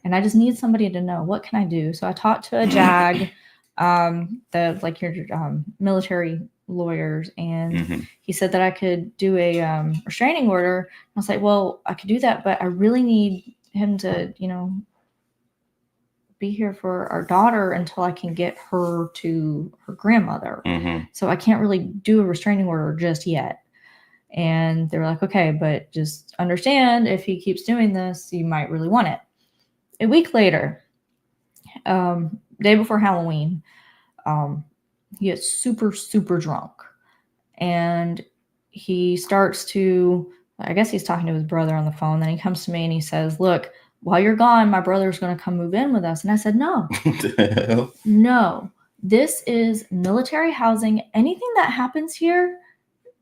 And I just need somebody to know, what can I do? So I talked to a JAG, your military lawyers, and he said that I could do a restraining order. I was like, well, I could do that, but I really need him to, be here for our daughter until I can get her to her grandmother. So I can't really do a restraining order just yet. And they were like, okay, but just understand, if he keeps doing this, you might really want it. A week later, day before Halloween, he gets super, super drunk. And he starts to, I guess he's talking to his brother on the phone. Then he comes to me and he says, look, while you're gone, my brother's going to come move in with us. And I said, no, no, this is military housing. Anything that happens here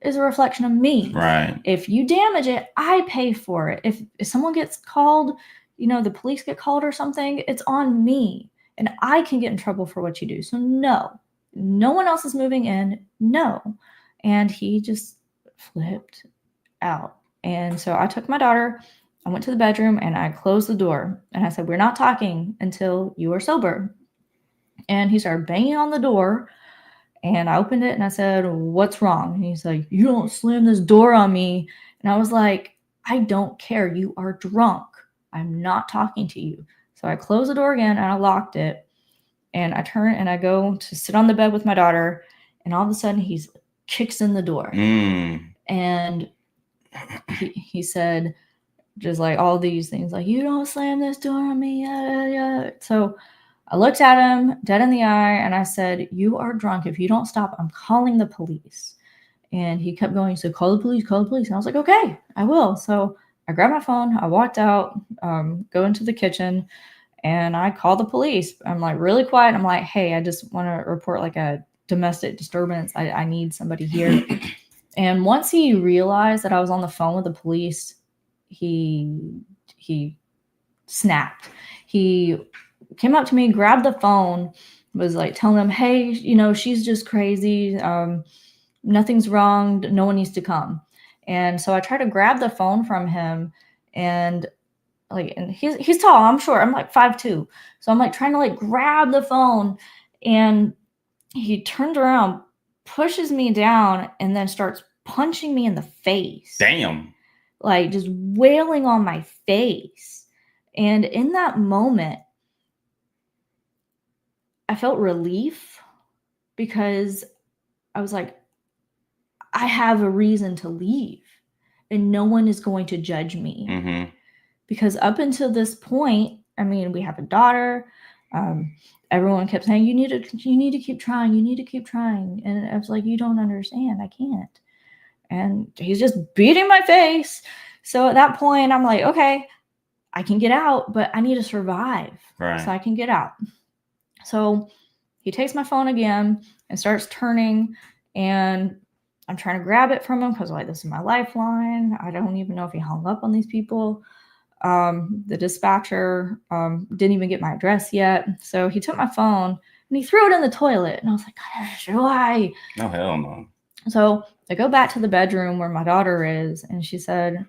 is a reflection of me. Right. If you damage it, I pay for it. If someone gets called, the police get called or something, it's on me. And I can get in trouble for what you do. So no one else is moving in. No. And he just flipped out. And so I took my daughter, I went to the bedroom and I closed the door. And I said, we're not talking until you are sober. And he started banging on the door. And I opened it and I said, what's wrong? And he's like, you don't slam this door on me. And I was like, I don't care. You are drunk. I'm not talking to you. So I closed the door again and I locked it. And I turn and I go to sit on the bed with my daughter. And all of a sudden he kicks in the door. And he said just like all these things, like, you don't slam this door on me. Yeah. So I looked at him dead in the eye and I said, you are drunk. If you don't stop, I'm calling the police. And he kept going. He said, call the police, call the police. And I was like, okay, I will. So I grabbed my phone. I walked out, go into the kitchen, and I called the police. I'm like really quiet. I'm like, hey, I just want to report like a domestic disturbance. I need somebody here. And once he realized that I was on the phone with the police, he snapped. He came up to me, grabbed the phone, was like telling them, hey, she's just crazy. Nothing's wrong. No one needs to come. And so I tried to grab the phone from him, and he's tall, I'm short. I'm like 5'2". So I'm like trying to like grab the phone, and he turns around, pushes me down, and then starts punching me in the face. Damn. Like just wailing on my face. And in that moment, I felt relief because I was like, I have a reason to leave and no one is going to judge me. Because up until this point, I mean, we have a daughter. Everyone kept saying, you need to keep trying. You need to keep trying. And I was like, you don't understand. I can't. And he's just beating my face. So at that point, I'm like, okay, I can get out, but I need to survive. Right. So I can get out. So he takes my phone again and starts turning, and I'm trying to grab it from him because like, this is my lifeline. I don't even know if he hung up on these people. The dispatcher didn't even get my address yet. So he took my phone and he threw it in the toilet. And I was like, gosh, why? No, hell no. So I go back to the bedroom where my daughter is, and she said,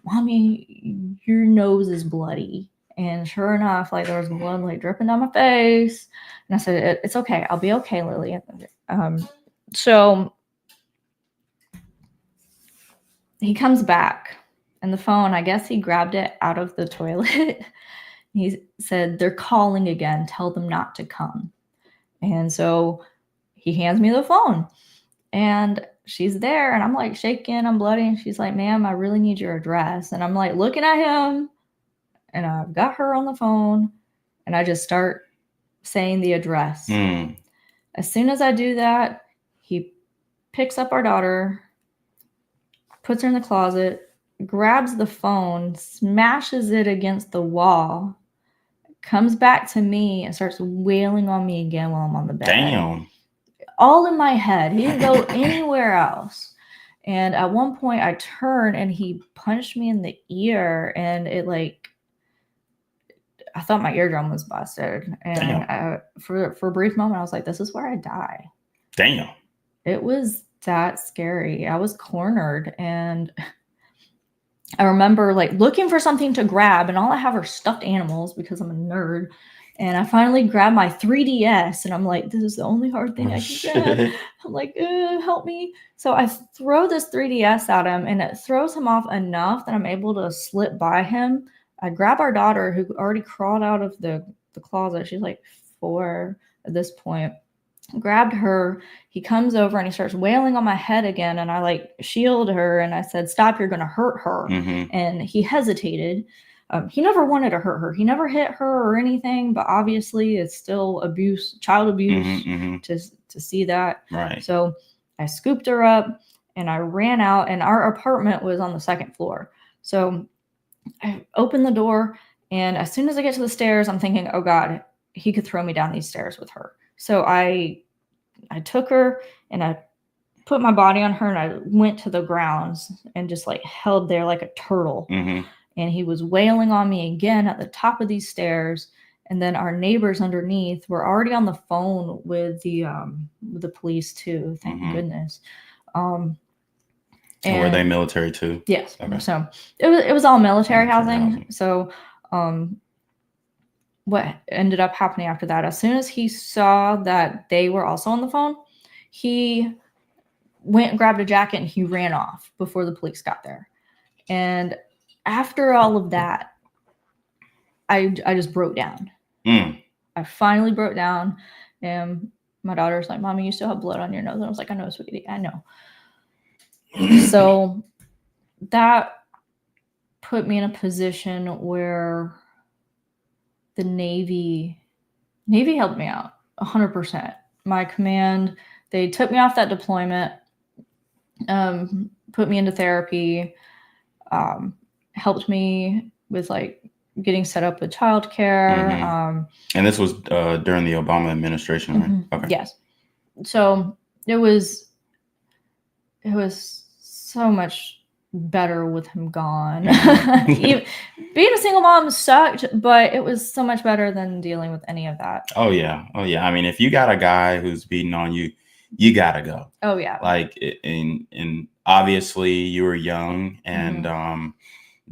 Mommy, your nose is bloody. And sure enough, like there was blood like dripping down my face. And I said, it's okay. I'll be okay, Lily. So he comes back, and the phone, I guess he grabbed it out of the toilet. He said, they're calling again. Tell them not to come. And so he hands me the phone, and she's there, and I'm like shaking, I'm bloody. And she's like, ma'am, I really need your address. And I'm like looking at him, and I've got her on the phone, and I just start saying the address. As soon as I do that, he picks up our daughter, puts her in the closet, grabs the phone, smashes it against the wall, comes back to me and starts wailing on me again while I'm on the bed. Damn. All in my head. He didn't go anywhere else. And at one point I turned and he punched me in the ear, and it I thought my eardrum was busted. And for a brief moment I was like, this is where I die. Damn. It was that scary. I was cornered, and I remember looking for something to grab, and all I have are stuffed animals because I'm a nerd. And I finally grabbed my 3DS, and I'm like, this is the only hard thing I can grab. I'm like, help me. So I throw this 3DS at him, and it throws him off enough that I'm able to slip by him. I grab our daughter, who already crawled out of the closet. She's like 4 at this point. Grabbed her. He comes over and he starts wailing on my head again, and I shield her, and I said, stop, you're gonna hurt her. And he hesitated. He never wanted to hurt her. He never hit her or anything, but obviously it's still abuse, child abuse, to see that. Right. So I scooped her up and I ran out, and our apartment was on the 2nd floor. So I opened the door, and as soon as I get to the stairs, I'm thinking, oh God, he could throw me down these stairs with her. So I took her and I put my body on her, and I went to the grounds and just held there like a turtle. And he was wailing on me again at the top of these stairs. And then our neighbors underneath were already on the phone with the police too. Thank goodness. And were they military too? Yes. Okay. So it was all military housing. So what ended up happening after that, as soon as he saw that they were also on the phone, he went and grabbed a jacket and he ran off before the police got there. And after all of that, I just broke down. I finally broke down, and my daughter's like, Mommy, you still have blood on your nose. And I was like, I know, sweetie, I know. So that put me in a position where the Navy helped me out 100%. My command, they took me off that deployment, put me into therapy, helped me with getting set up with childcare. And this was during the Obama administration, right? Okay. Yes. So it was so much better with him gone. Being a single mom sucked, but it was so much better than dealing with any of that. Oh yeah. I mean, if you got a guy who's beating on you, you gotta go. Oh yeah. And obviously you were young, and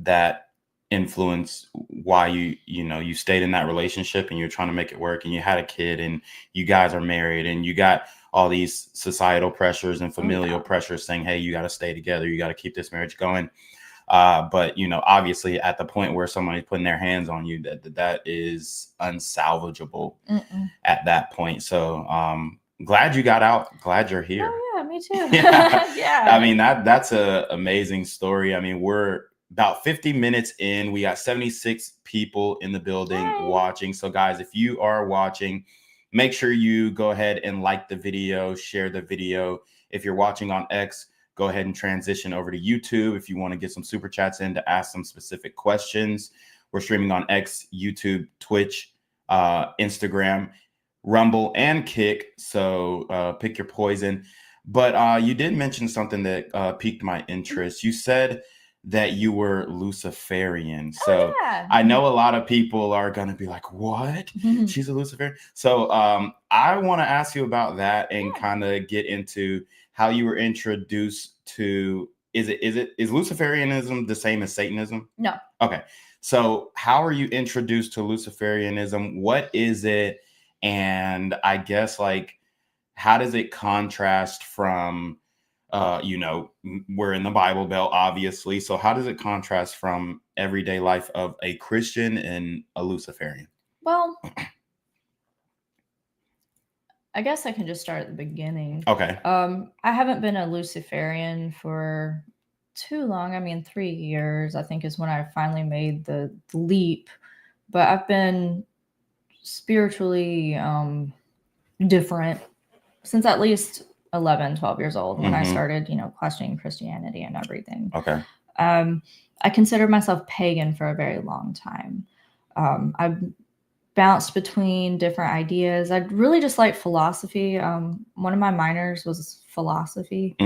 that influenced why you stayed in that relationship, and you're trying to make it work, and you had a kid, and you guys are married, and you got all these societal pressures and familial pressures saying, hey, you got to stay together, you got to keep this marriage going. But obviously at the point where somebody's putting their hands on you, that is unsalvageable at that point. So glad you got out, glad you're here. Oh yeah, me too. Yeah. I mean, that's a amazing story. I mean, we're about 50 minutes in, we got 76 people in the building watching. So guys, if you are watching, make sure you go ahead and like the video, share the video. If you're watching on X, go ahead and transition over to YouTube if you want to get some super chats in to ask some specific questions. We're streaming on X, YouTube, Twitch, Instagram, Rumble, and Kick. So pick your poison. But you did mention something that piqued my interest. You said that you were Luciferian. So I know a lot of people are going to be like, what? She's a Luciferian. So I want to ask you about that and kind of get into how you were introduced to, is Luciferianism the same as Satanism? No. Okay. So how are you introduced to Luciferianism? What is it? And I guess how does it contrast from, we're in the Bible Belt, obviously. So how does it contrast from everyday life of a Christian and a Luciferian? Well, I guess I can just start at the beginning. Okay. I haven't been a Luciferian for too long. I mean, 3 years, I think, is when I finally made the leap. But I've been spiritually different since at least 11, 12 years old when I started, questioning Christianity and everything. Okay. I considered myself pagan for a very long time. I bounced between different ideas. I really just liked philosophy. One of my minors was philosophy.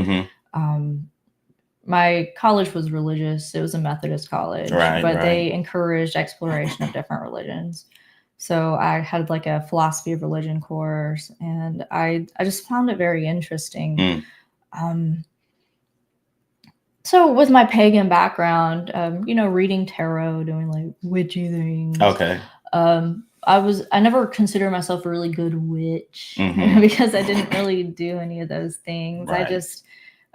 My college was religious. It was a Methodist college, but they encouraged exploration of different religions. So I had like a philosophy of religion course, and I just found it very interesting. So with my pagan background, reading tarot, doing like witchy things. Okay. I never considered myself a really good witch because I didn't really do any of those things. Right. I just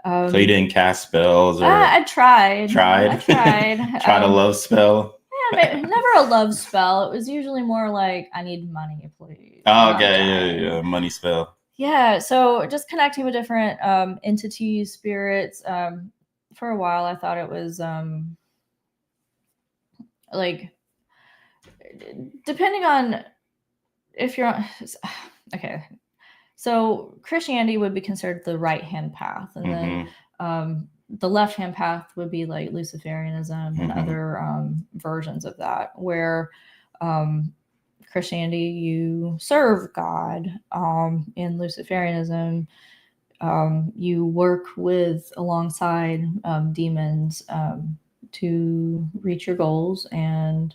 so you didn't cast spells, or I tried. Tried a love spell. Yeah, never a love spell. It was usually more like, I need money, please. Oh, okay, yeah, money spell. Yeah, so just connecting with different entities, spirits. For a while, I thought it was like, depending on if you're okay. So Christianity would be considered the right-hand path, and then the left-hand path would be like Luciferianism and other versions of that, where Christianity, you serve God. In Luciferianism, you work alongside demons to reach your goals and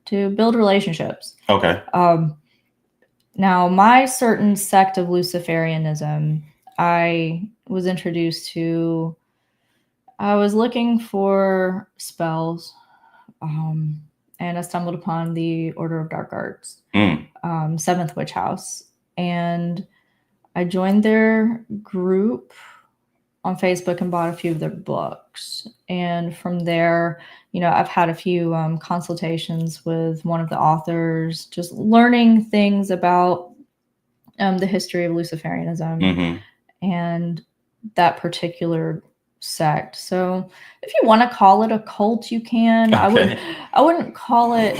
to build relationships. Okay. Now, my certain sect of Luciferianism, I was introduced to. I was looking for spells, and I stumbled upon the Order of Dark Arts, Seventh Witch House, and I joined their group on Facebook and bought a few of their books. And from there, I've had a few consultations with one of the authors, just learning things about the history of Luciferianism and that particular sect. So if you want to call it a cult, you can. Okay. I wouldn't call it,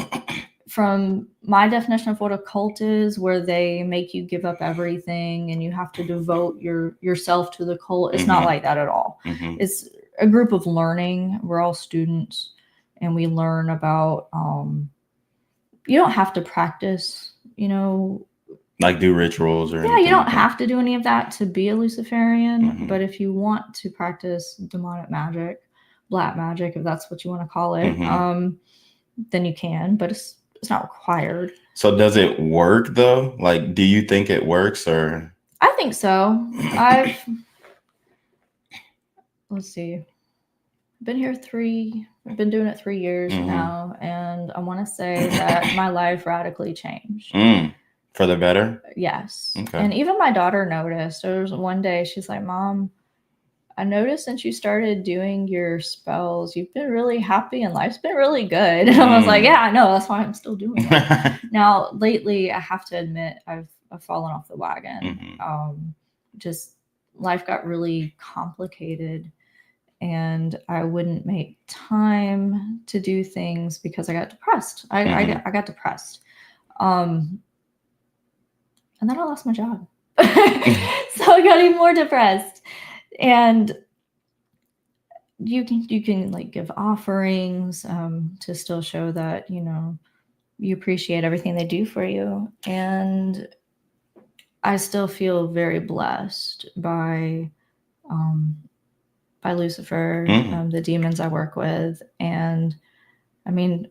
from my definition of what a cult is, where they make you give up everything and you have to devote yourself to the cult. It's not like that at all. It's a group of learning. We're all students, and we learn about, you don't have to practice, like do rituals or anything. You don't have to do any of that to be a Luciferian. But if you want to practice demonic magic, black magic, if that's what you want to call it, then you can, but it's not required. So does it work though? Like, do you think it works, or? I think so. Let's see. I've been doing it 3 years now. And I want to say that my life radically changed. For the better? Yes. Okay. And even my daughter noticed. There was one day she's like, Mom, I noticed since you started doing your spells, you've been really happy and life's been really good. And I was like, yeah, I know. That's why I'm still doing it. Now, lately, I have to admit, I've fallen off the wagon. Just life got really complicated, and I wouldn't make time to do things because I got depressed. I got depressed. And then I lost my job. So I got even more depressed. And you can like give offerings to still show that, you appreciate everything they do for you. And I still feel very blessed by Lucifer, the demons I work with. And I mean,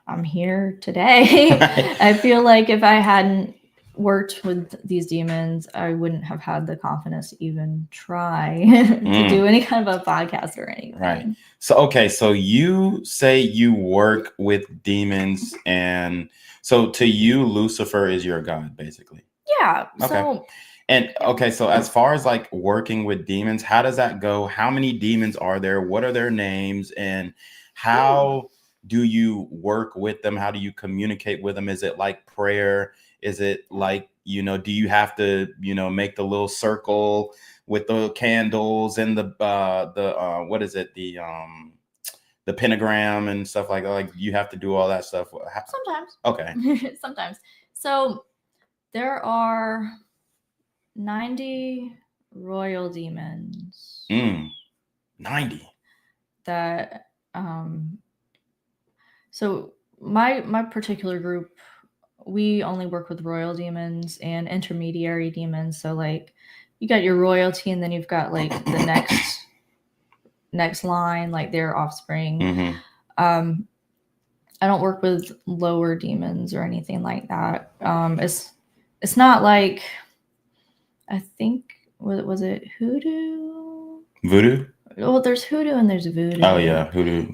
I'm here today. I feel like if I hadn't worked with these demons, I wouldn't have had the confidence to even try to do any kind of a podcast or anything. Right. So you say you work with demons, and so to you, Lucifer is your god, basically. Yeah. Okay. So as far as like working with demons, how does that go? How many demons are there? What are their names? And how do you work with them? How do you communicate with them? Is it like prayer? Is it like, do you have to, make the little circle with the candles and the what is it? The pentagram and stuff like that? Like, you have to do all that stuff. Sometimes. Okay. Sometimes. So there are 90 royal demons 90. that so my particular group, we only work with royal demons and intermediary demons. So like you got your royalty and then you've got like the next line, like their offspring. I don't work with lower demons or anything like that. It's not like, I think, was it hoodoo? Voodoo? Well, there's hoodoo and there's voodoo. Oh yeah, voodoo.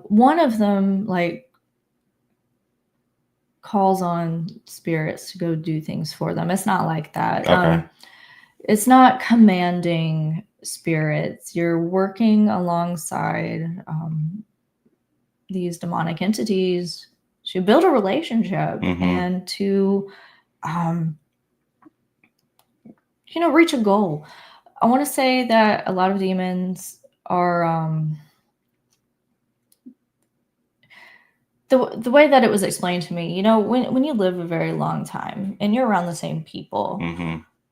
One of them like calls on spirits to go do things for them. It's not like that. Okay. It's not commanding spirits. You're working alongside these demonic entities to build a relationship and to reach a goal. I want to say that a lot of demons are the way that it was explained to me, when you live a very long time and you're around the same people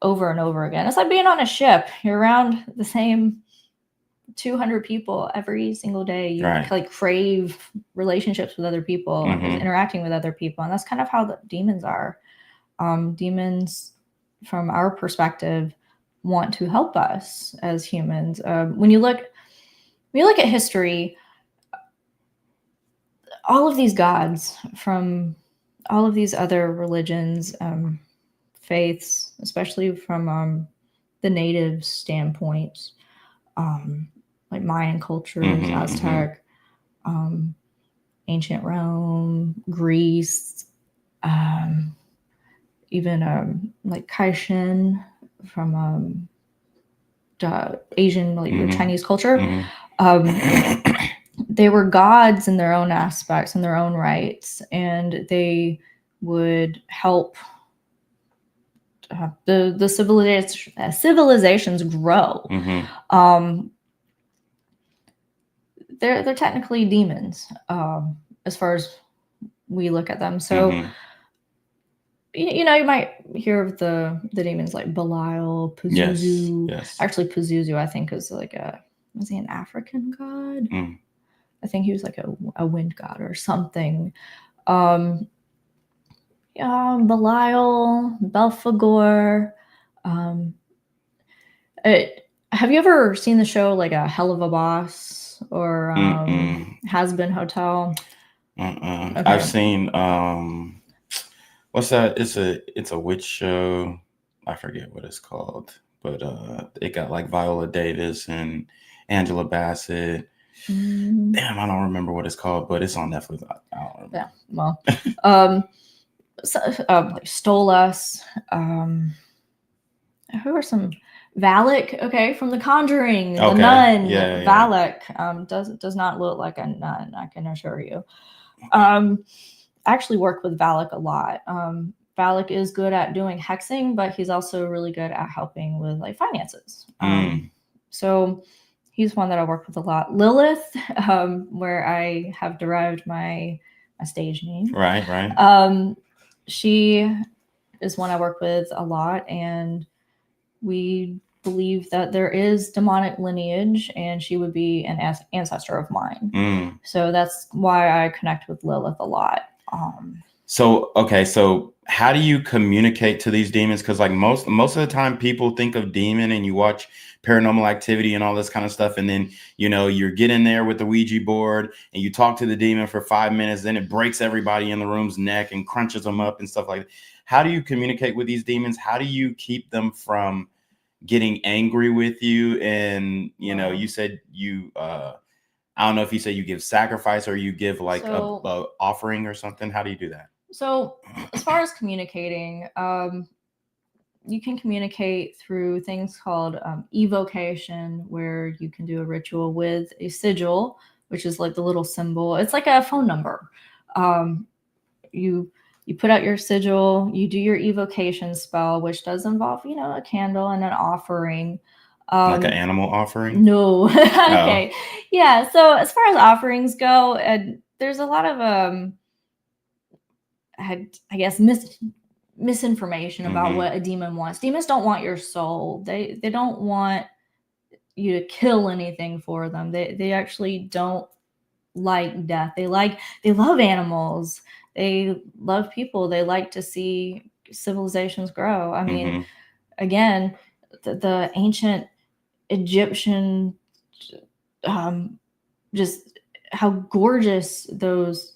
over and over again, it's like being on a ship. You're around the same 200 people every single day. You like crave relationships with other people, interacting with other people, and that's kind of how the demons are. Demons, from our perspective, want to help us as humans. When you look at history, all of these gods from all of these other religions, faiths, especially from the native standpoint, like Mayan cultures, Aztec, ancient Rome, Greece, even like Kaishin from Asian, like Chinese culture. They were gods in their own aspects, in their own rights, and they would help the civilizations grow. They're technically demons, as far as we look at them. So you might hear of the demons like Belial, Pazuzu. Yes. Actually, Pazuzu, I think, was like was he an African god? I think he was like a wind god or something. Belial, Belphegor. Have you ever seen the show like A Hell of a Boss or Has Been Hotel? Okay. I've seen what's that? It's a witch show. I forget what it's called, but it got like Viola Davis and Angela Bassett. Damn, I don't remember what it's called, but it's on Netflix. I don't remember. Yeah, well, like Stole Us. Who are some? Valak, okay, from The Conjuring, the nun. Valak does not look like a nun, I can assure you. I actually work with Valak a lot. Valak is good at doing hexing, but he's also really good at helping with like finances. So he's one that I work with a lot. Lilith, where I have derived my stage name. Right. She is one I work with a lot, and we believe that there is demonic lineage, and she would be an ancestor of mine. So that's why I connect with Lilith a lot. So how do you communicate to these demons? Because like most of the time people think of demon and you watch Paranormal Activity and all this kind of stuff, and then you're getting there with the Ouija board and you talk to the demon for 5 minutes, then it breaks everybody in the room's neck and crunches them up and stuff like that. How do you communicate with these demons? How do you keep them from getting angry with you? And you said you I don't know if you say you give sacrifice or you give like a offering or something. How do you do that? So as far as communicating, you can communicate through things called evocation, where you can do a ritual with a sigil, which is like the little symbol. It's like a phone number. You put out your sigil, you do your evocation spell, which does involve, a candle and an offering. Like an animal offering? No. Okay. No. Yeah. So as far as offerings go, there's a lot of, I guess, misinformation about what a demon wants. Demons don't want your soul. They don't want you to kill anything for them. They actually don't like death. They love animals. They love people. They like to see civilizations grow. I mean, again, the ancient Egyptian, just how gorgeous those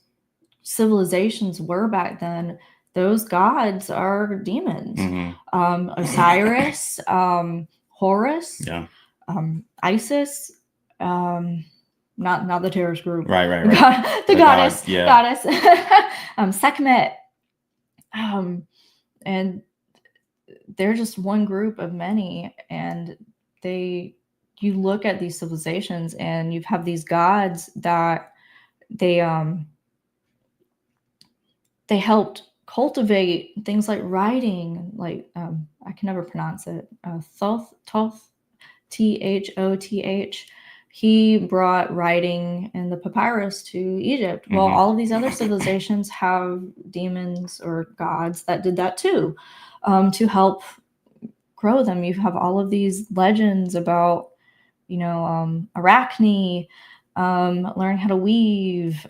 civilizations were back then. Those gods are demons. Osiris, Horus, Isis, not the terrorist group, right. The goddess, Sekhmet, and they're just one group of many. And you look at these civilizations, and you have these gods that they helped cultivate things like writing, like I can never pronounce it. Thoth, Thoth. He brought writing and the papyrus to Egypt. Well, all of these other civilizations have demons or gods that did that too, to help grow them. You have all of these legends about, Arachne, learning how to weave,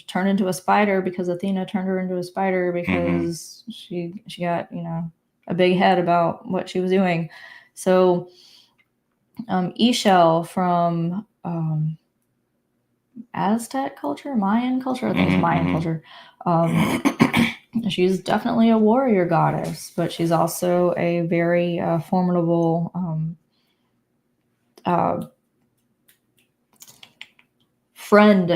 turn into a spider because Athena turned her into a spider because she got, a big head about what she was doing. So Eshel from Aztec culture, Mayan culture, I think it's Mayan culture. She's definitely a warrior goddess, but she's also a very formidable friend.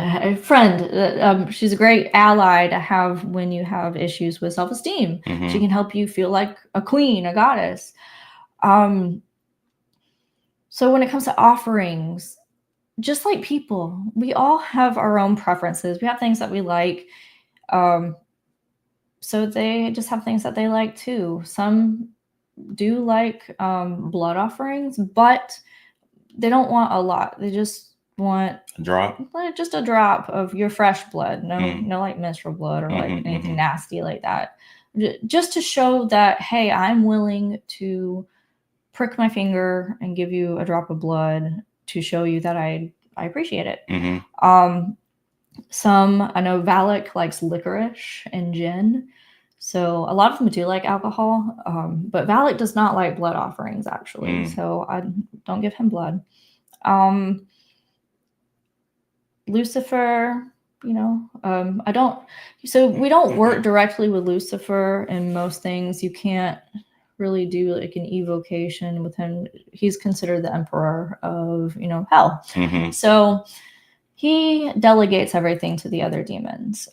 She's a great ally to have when you have issues with self-esteem. She can help you feel like a queen, a goddess. So when it comes to offerings, just like people, we all have our own preferences. We have things that we like. So they just have things that they like too. Some do like blood offerings, but they don't want a lot. They just want a drop, just a drop of your fresh blood. No like menstrual blood or like anything nasty like that. Just to show that, hey, I'm willing to prick my finger and give you a drop of blood to show you that I appreciate it. Some, I know Valak likes licorice and gin. So a lot of them do like alcohol, but Valak does not like blood offerings actually. So I don't give him blood. Lucifer, we don't work directly with Lucifer in most things. You can't really do like an evocation with him. He's considered the emperor of, hell. So he delegates everything to the other demons.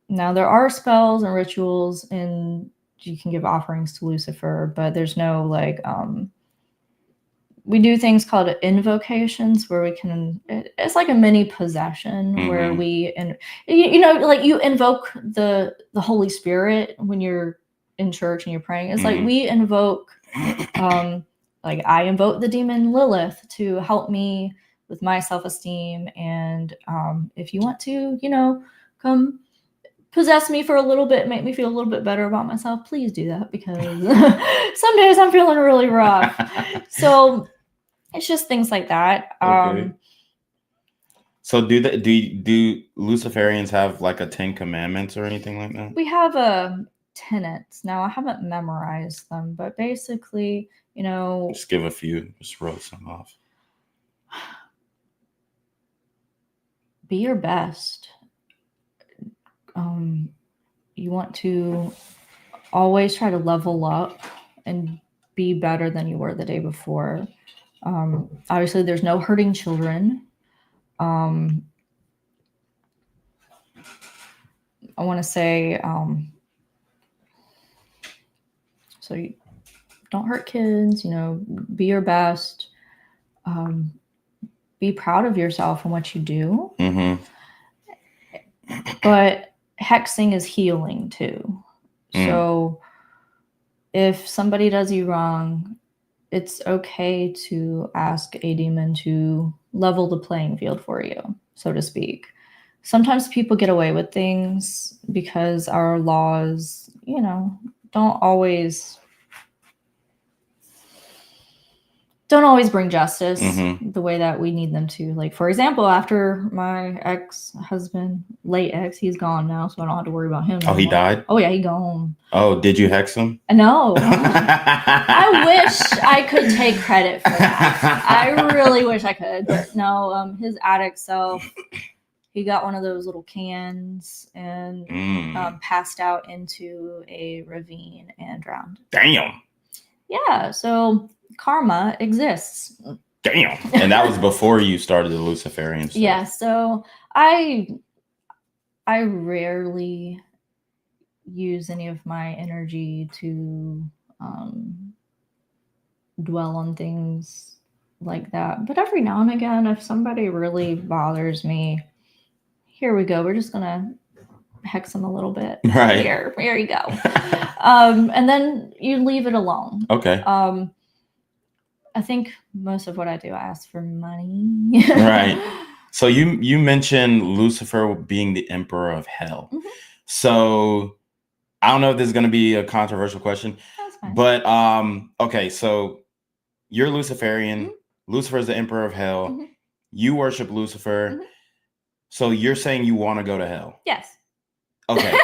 Now there are spells and rituals and you can give offerings to Lucifer, but there's no like, we do things called invocations where it's like a mini possession where we, and like you invoke the Holy Spirit when you're in church and you're praying. It's like we invoke, like I invoke the demon Lilith to help me with my self-esteem. And if you want to, come possess me for a little bit, make me feel a little bit better about myself, please do that, because some days I'm feeling really rough. So it's just things like that. Okay. So do Luciferians have like a 10 commandments or anything like that? We have tenets. Now I haven't memorized them, but basically, just give a few, just roll some off. Be your best. You want to always try to level up and be better than you were the day before. Obviously, there's no hurting children. I want to say, so you don't hurt kids, be your best. Be proud of yourself and what you do. But hexing is healing too. So if somebody does you wrong, it's okay to ask a demon to level the playing field for you, so to speak. Sometimes people get away with things because our laws, don't always bring justice the way that we need them to. Like, for example, after my ex-husband, late ex, he's gone now, so I don't have to worry about him anymore. He died? Oh yeah, he gone. Oh, did you hex him? No. I wish I could take credit for that. I really wish I could, but no. His addict self, he got one of those little cans and passed out into a ravine and drowned. Damn. Yeah, so karma exists. Damn. And that was before you started the Luciferian stuff. Yeah, so I rarely use any of my energy to dwell on things like that. But every now and again, if somebody really bothers me, here we go. We're just gonna hex them a little bit. Right. Here you go. And then you leave it alone. Okay. I think most of what I do, I ask for money. Right. So you mentioned Lucifer being the emperor of hell. Mm-hmm. So I don't know if this is going to be a controversial question, That's fine. but okay. So you're Luciferian. Mm-hmm. Lucifer is the emperor of hell. Mm-hmm. You worship Lucifer. Mm-hmm. So you're saying you want to go to hell? Yes. Okay.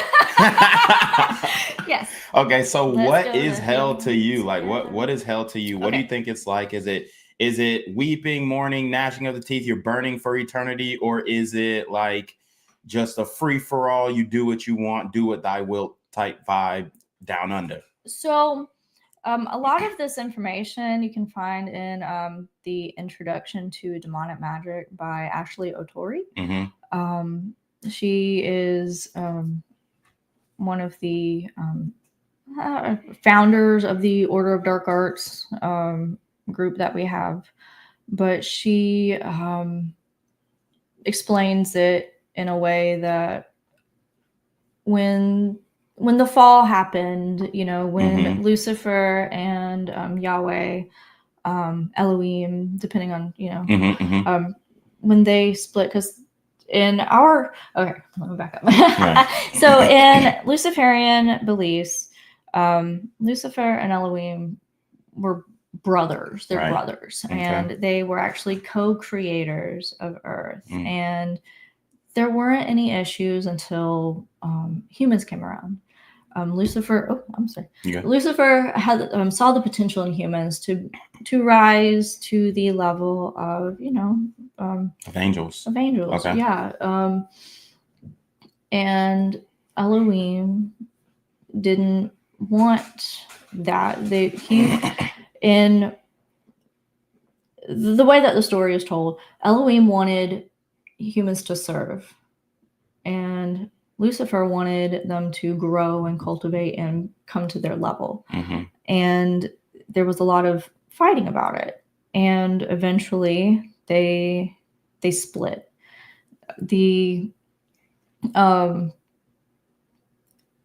Yes. Okay. So what Let's go is to hell hell. to you? Like what is hell to you? What do you think it's like? Is it weeping, mourning, gnashing of the teeth? You're burning for eternity, or is it like just a free for all? You do what you want, do what thy will type vibe down under. So, a lot of this information you can find in the Introduction to Demonic Magic by Ashley Otori. Mm-hmm. She is one of the founders of the Order of Dark Arts group that we have, but she explains it in a way that when the fall happened, when Mm-hmm. Lucifer and Yahweh, Elohim, depending on Mm-hmm. Mm-hmm. when they split, because let me back up. Right. So in Luciferian beliefs, Lucifer and Elohim were brothers. They're Right. brothers, Okay. and they were actually co-creators of Earth. Mm. And there weren't any issues until humans came around. Lucifer had saw the potential in humans to rise to the level of Of angels. Okay. Yeah. And Elohim didn't want that. In the way that the story is told, Elohim wanted humans to serve, and Lucifer wanted them to grow and cultivate and come to their level. Mm-hmm. And there was a lot of fighting about it. And eventually they split. The Adam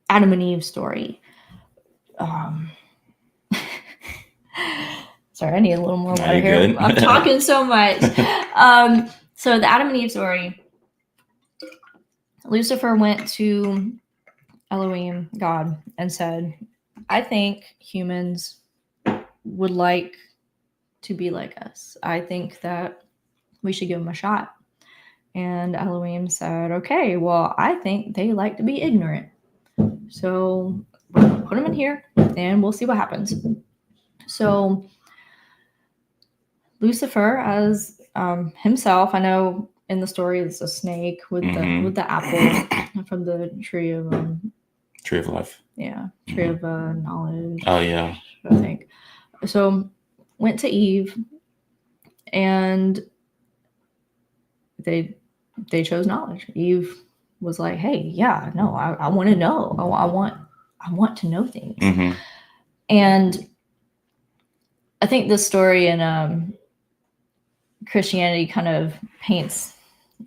and Eve story. Sorry, I need a little more water here. Good. I'm talking so much. So the Adam and Eve story. Lucifer went to Elohim, God, and said, I think humans would like to be like us. I think that we should give them a shot. And Elohim said, okay, well, I think they like to be ignorant. So we're going to put them in here and we'll see what happens. So Lucifer, as himself, I know in the story it's a snake with the apple from the tree of life. Yeah, tree of knowledge. Oh yeah, I think. So went to Eve, and they chose knowledge. Eve was like, "Hey, yeah, no, I want to know. I want to know things." Mm-hmm. And I think this story in Christianity kind of paints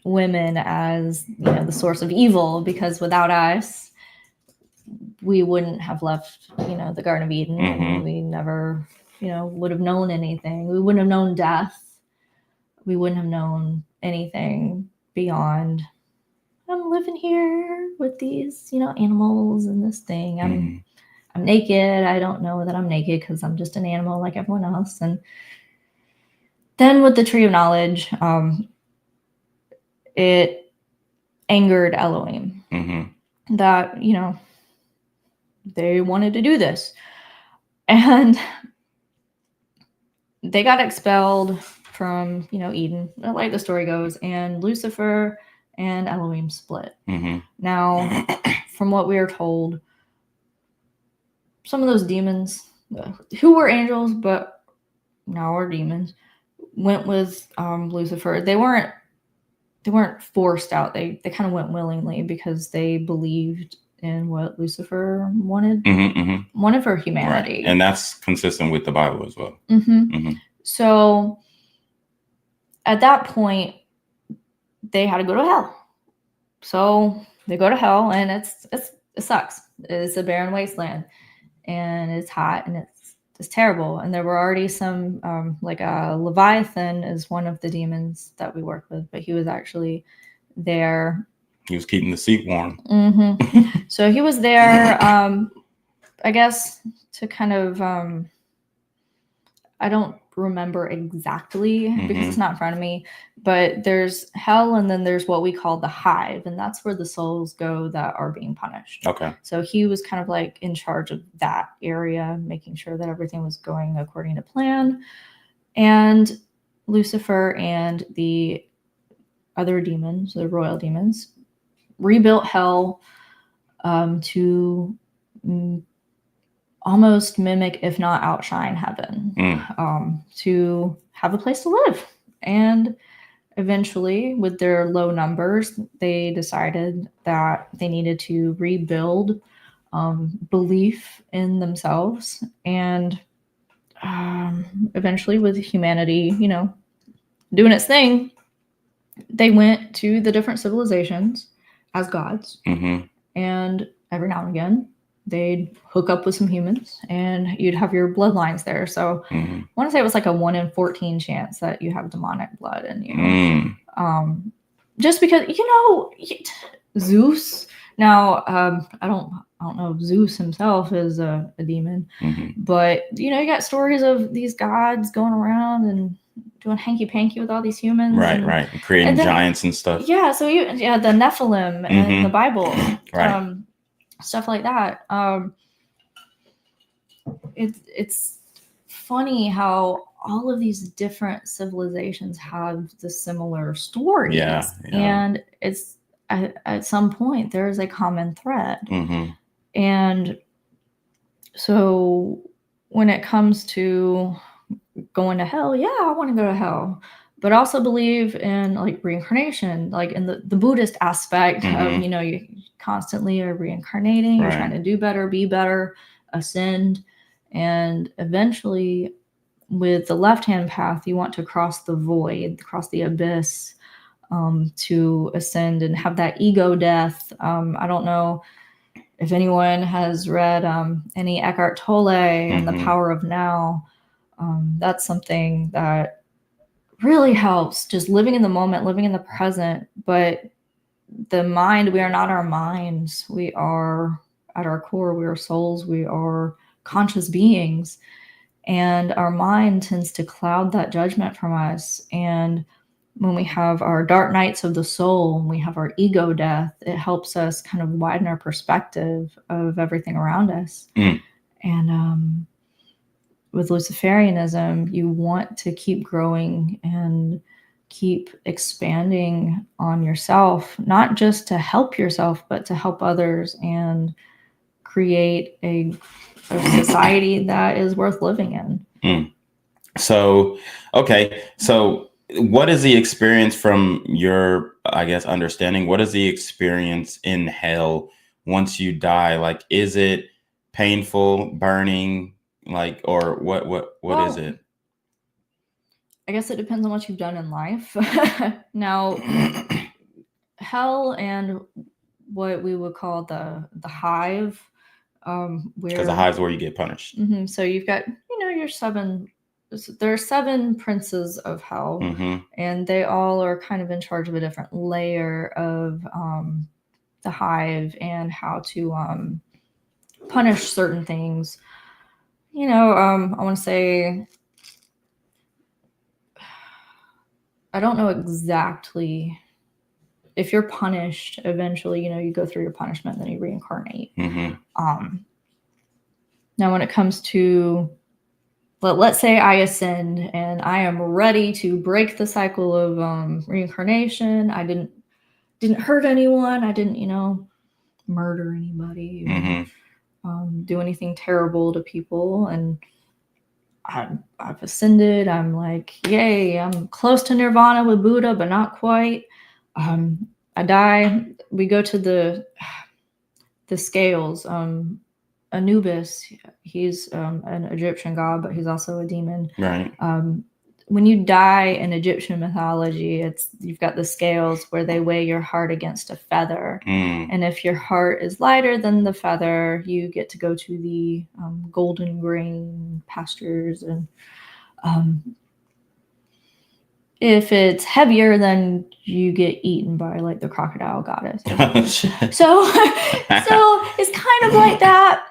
women as the source of evil, because without us, we wouldn't have left the Garden of Eden. Mm-hmm. And we never would have known anything. We wouldn't have known death. We wouldn't have known anything beyond I'm living here with these animals and this thing. I'm naked. I don't know that I'm naked because I'm just an animal like everyone else. And then with the tree of knowledge, it angered Elohim that, you know, they wanted to do this. And they got expelled from, you know, Eden, like the story goes, and Lucifer and Elohim split. Now, from what we are told, some of those demons who were angels but now are demons went with Lucifer. They weren't forced out. They kind of went willingly because they believed in what Lucifer wanted for humanity. Right. And that's consistent with the Bible as well. So at that point, they had to go to hell. So they go to hell, and it sucks. It's a barren wasteland, and it's hot, and it's terrible. And there were already some like Leviathan is one of the demons that we work with, but he was actually there. He was keeping the seat warm. So he was there, I guess, to kind of I don't remember exactly because it's not in front of me, but there's hell, and then there's what we call the hive, and that's where the souls go that are being punished. Okay. So he was kind of like in charge of that area, making sure that everything was going according to plan. And Lucifer and the other demons, the royal demons, rebuilt hell to almost mimic, if not outshine, heaven, to have a place to live. And eventually, with their low numbers, they decided that they needed to rebuild belief in themselves. And eventually, with humanity, you know, doing its thing, they went to the different civilizations as gods. And every now and again, they'd hook up with some humans, and you'd have your bloodlines there. So I want to say it was like a 1 in 14 chance that you have demonic blood in you. Just because, you know, Zeus. Now, I don't know if Zeus himself is a demon, but you know, you got stories of these gods going around and doing hanky-panky with all these humans. Right. And creating giants and stuff. Yeah, so the Nephilim in the Bible. Right. Stuff like that. It's funny how all of these different civilizations have the similar stories. Yeah. And it's at some point there's a common thread. And so when it comes to going to hell, yeah, I want to go to hell, but also believe in like reincarnation, like in the Buddhist aspect of, you know, you constantly are reincarnating, you're trying to do better, be better, ascend. And eventually with the left-hand path, you want to cross the void, cross the abyss, to ascend and have that ego death. I don't know if anyone has read any Eckhart Tolle and The Power of Now. That's something that really helps, just living in the moment, living in the present. But the mind, we are not our minds. We are, at our core, we are souls. We are conscious beings. And our mind tends to cloud that judgment from us. And when we have our dark nights of the soul, and we have our ego death, it helps us kind of widen our perspective of everything around us. And with Luciferianism, you want to keep growing and keep expanding on yourself, not just to help yourself, but to help others and create a society that is worth living in. So, okay. So what is the experience from your, I guess, understanding? What is the experience in hell once you die? Like, is it painful, burning, like, or what is it? I guess it depends on what you've done in life. Now, hell and what we would call the hive, because the hive's where you get punished. So you've got, you know, your there are 7 princes of hell, and they all are kind of in charge of a different layer of the hive and how to punish certain things. You know, I want to say, I don't know exactly. If you're punished, eventually, you know, you go through your punishment, then you reincarnate. Now, when it comes to, let's say I ascend and I am ready to break the cycle of reincarnation. I didn't hurt anyone. I didn't, you know, murder anybody or do anything terrible to people. And I've ascended. I'm like, yay, I'm close to nirvana with Buddha, but not quite. I die. We go to the scales. Anubis, he's an Egyptian god, but he's also a demon. Right. When you die in Egyptian mythology, you've got the scales where they weigh your heart against a feather. And if your heart is lighter than the feather, you get to go to the golden grain pastures. And if it's heavier, then you get eaten by like the crocodile goddess. So it's kind of like that.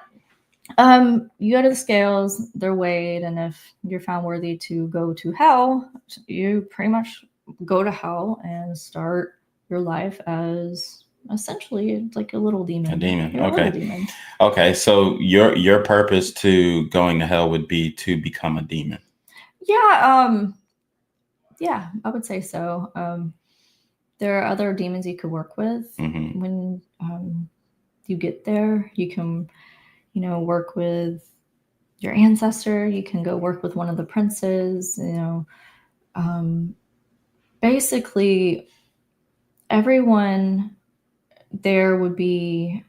You go to the scales, they're weighed, and if you're found worthy to go to hell, you pretty much go to hell and start your life as essentially like a little demon. A demon. You're Okay. A little demon. Okay. So your purpose to going to hell would be to become a demon. Yeah. Yeah, I would say so. There are other demons you could work with. When you get there, you can, you know, work with your ancestor. You can go work with one of the princes. You know, basically, everyone there would be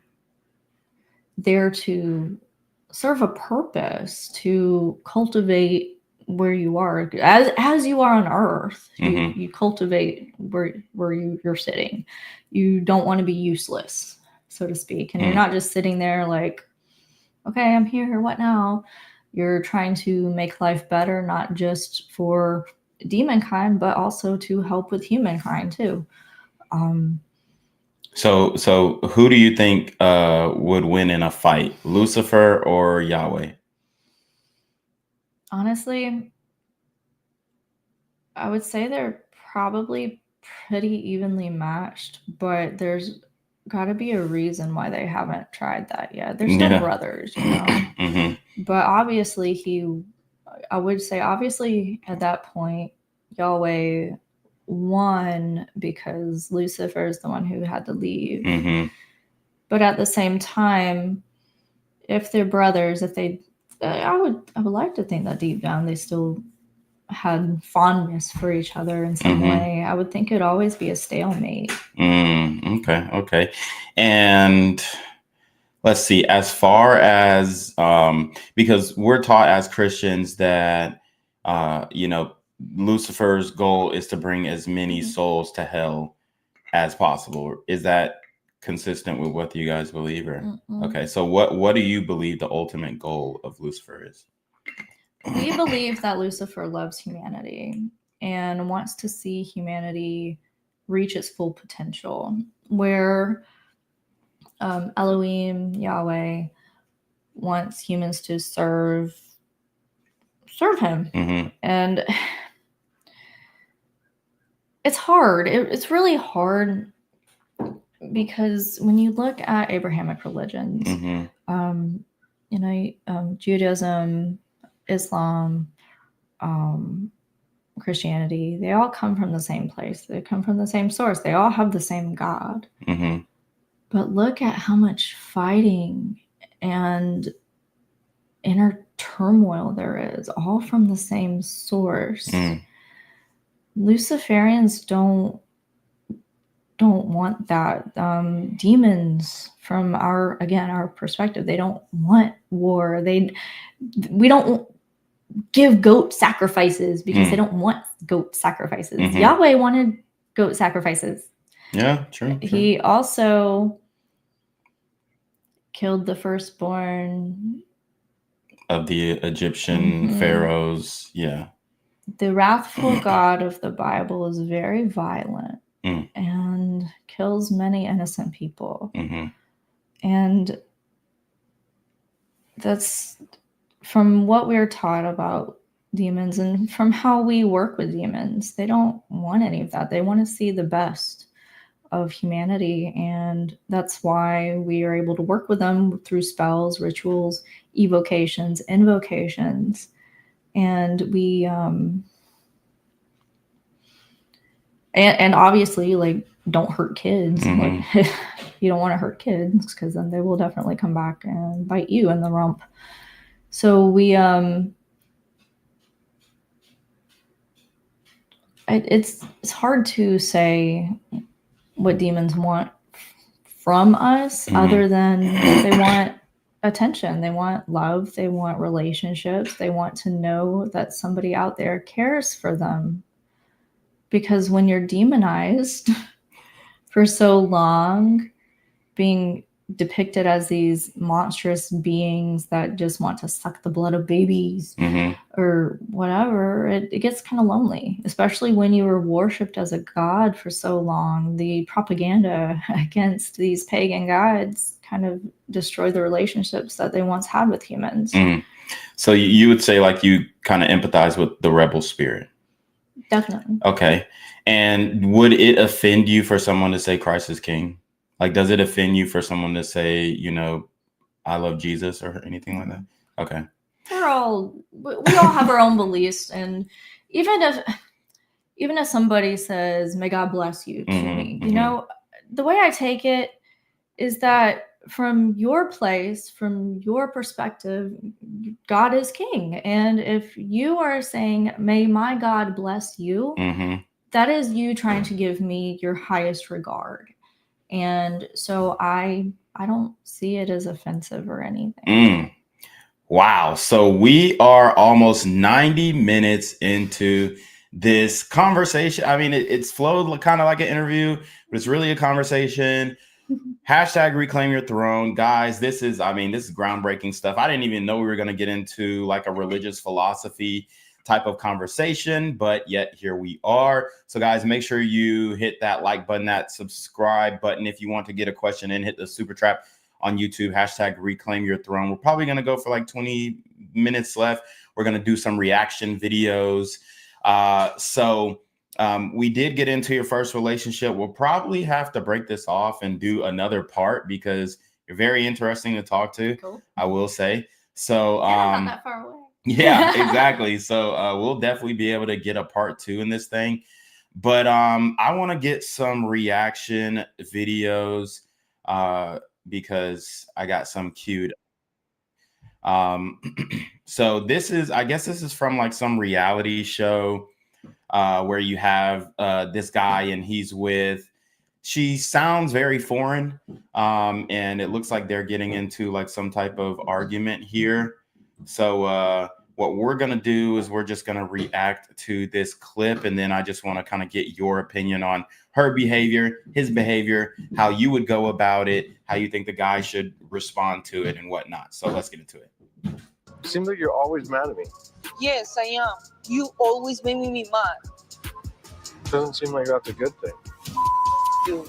there to serve a purpose, to cultivate where you are, as you are on Earth. You cultivate where you're sitting. You don't want to be useless, so to speak, and you're not just sitting there like, okay, I'm here, what now? You're trying to make life better, not just for demonkind, but also to help with humankind too. So who do you think would win in a fight, Lucifer or Yahweh? Honestly, I would say they're probably pretty evenly matched, but there's got to be a reason why they haven't tried that yet. They're still brothers, you know. But obviously I would say obviously at that point, Yahweh won because Lucifer is the one who had to leave. But at the same time, if they're brothers, I would like to think that deep down they still had fondness for each other in some way. I would think it'd always be a stalemate. Okay. And let's see, as far as because we're taught as Christians that you know, Lucifer's goal is to bring as many souls to hell as possible. Is that consistent with what you guys believe? Or okay, so what do you believe the ultimate goal of Lucifer is? We believe that Lucifer loves humanity and wants to see humanity reach its full potential, where Elohim, Yahweh, wants humans to serve him. And it's hard. It's really hard because when you look at Abrahamic religions, you know, Judaism, Islam, Christianity, they all come from the same place. They come from the same source. They all have the same God. But look at how much fighting and inner turmoil there is, all from the same source. Luciferians don't want that. Demons, from our perspective, they don't want war. We don't give goat sacrifices because they don't want goat sacrifices. Yahweh wanted goat sacrifices. Yeah, true. He also killed the firstborn of the Egyptian pharaohs. Yeah. The wrathful God of the Bible is very violent and kills many innocent people. And that's from what we're taught about demons and from how we work with demons. They don't want any of that. They want to see the best of humanity, and that's why we are able to work with them through spells, rituals, evocations, invocations, and we and obviously, like, don't hurt kids. Mm-hmm. Like, you don't want to hurt kids because then they will definitely come back and bite you in the rump. So we it's hard to say what demons want from us, other than they want attention, they want love, they want relationships, they want to know that somebody out there cares for them. Because when you're demonized for so long, being depicted as these monstrous beings that just want to suck the blood of babies or whatever, it gets kind of lonely, especially when you were worshipped as a god for so long. The propaganda against these pagan gods kind of destroy the relationships that they once had with humans. So you would say, like, you kind of empathize with the rebel spirit? Definitely. Okay. And would it offend you for someone to say Christ is king? Like, does it offend you for someone to say, you know, I love Jesus or anything like that? Okay. We all have our own beliefs, and even if somebody says, "May God bless you," to me, you know, the way I take it is that from your place, from your perspective, God is king, and if you are saying, "May my God bless you," that is you trying to give me your highest regard. And so I don't see it as offensive or anything. Wow. So we are almost 90 minutes into this conversation. I mean, it's flowed kind of like an interview, but it's really a conversation. Hashtag reclaim your throne. Guys, this is groundbreaking stuff. I didn't even know we were going to get into like a religious philosophy type of conversation, but yet here we are. So guys, make sure you hit that like button, that subscribe button. If you want to get a question in, hit the super trap on YouTube, hashtag reclaim your throne. We're probably going to go for like 20 minutes left. We're going to do some reaction videos. So we did get into your first relationship. We'll probably have to break this off and do another part because you're very interesting to talk to. Cool. I will say. So not that far away. Yeah, exactly. So we'll definitely be able to get a part 2 in this thing. But I want to get some reaction videos because I got some queued. So this is from like some reality show where you have this guy and she sounds very foreign. And it looks like they're getting into like some type of argument here. So what we're going to do is we're just going to react to this clip. And then I just want to kind of get your opinion on her behavior, his behavior, how you would go about it, how you think the guy should respond to it and whatnot. So let's get into it. Seems like you're always mad at me. Yes, I am. You always make me mad. Doesn't seem like that's a good thing. You.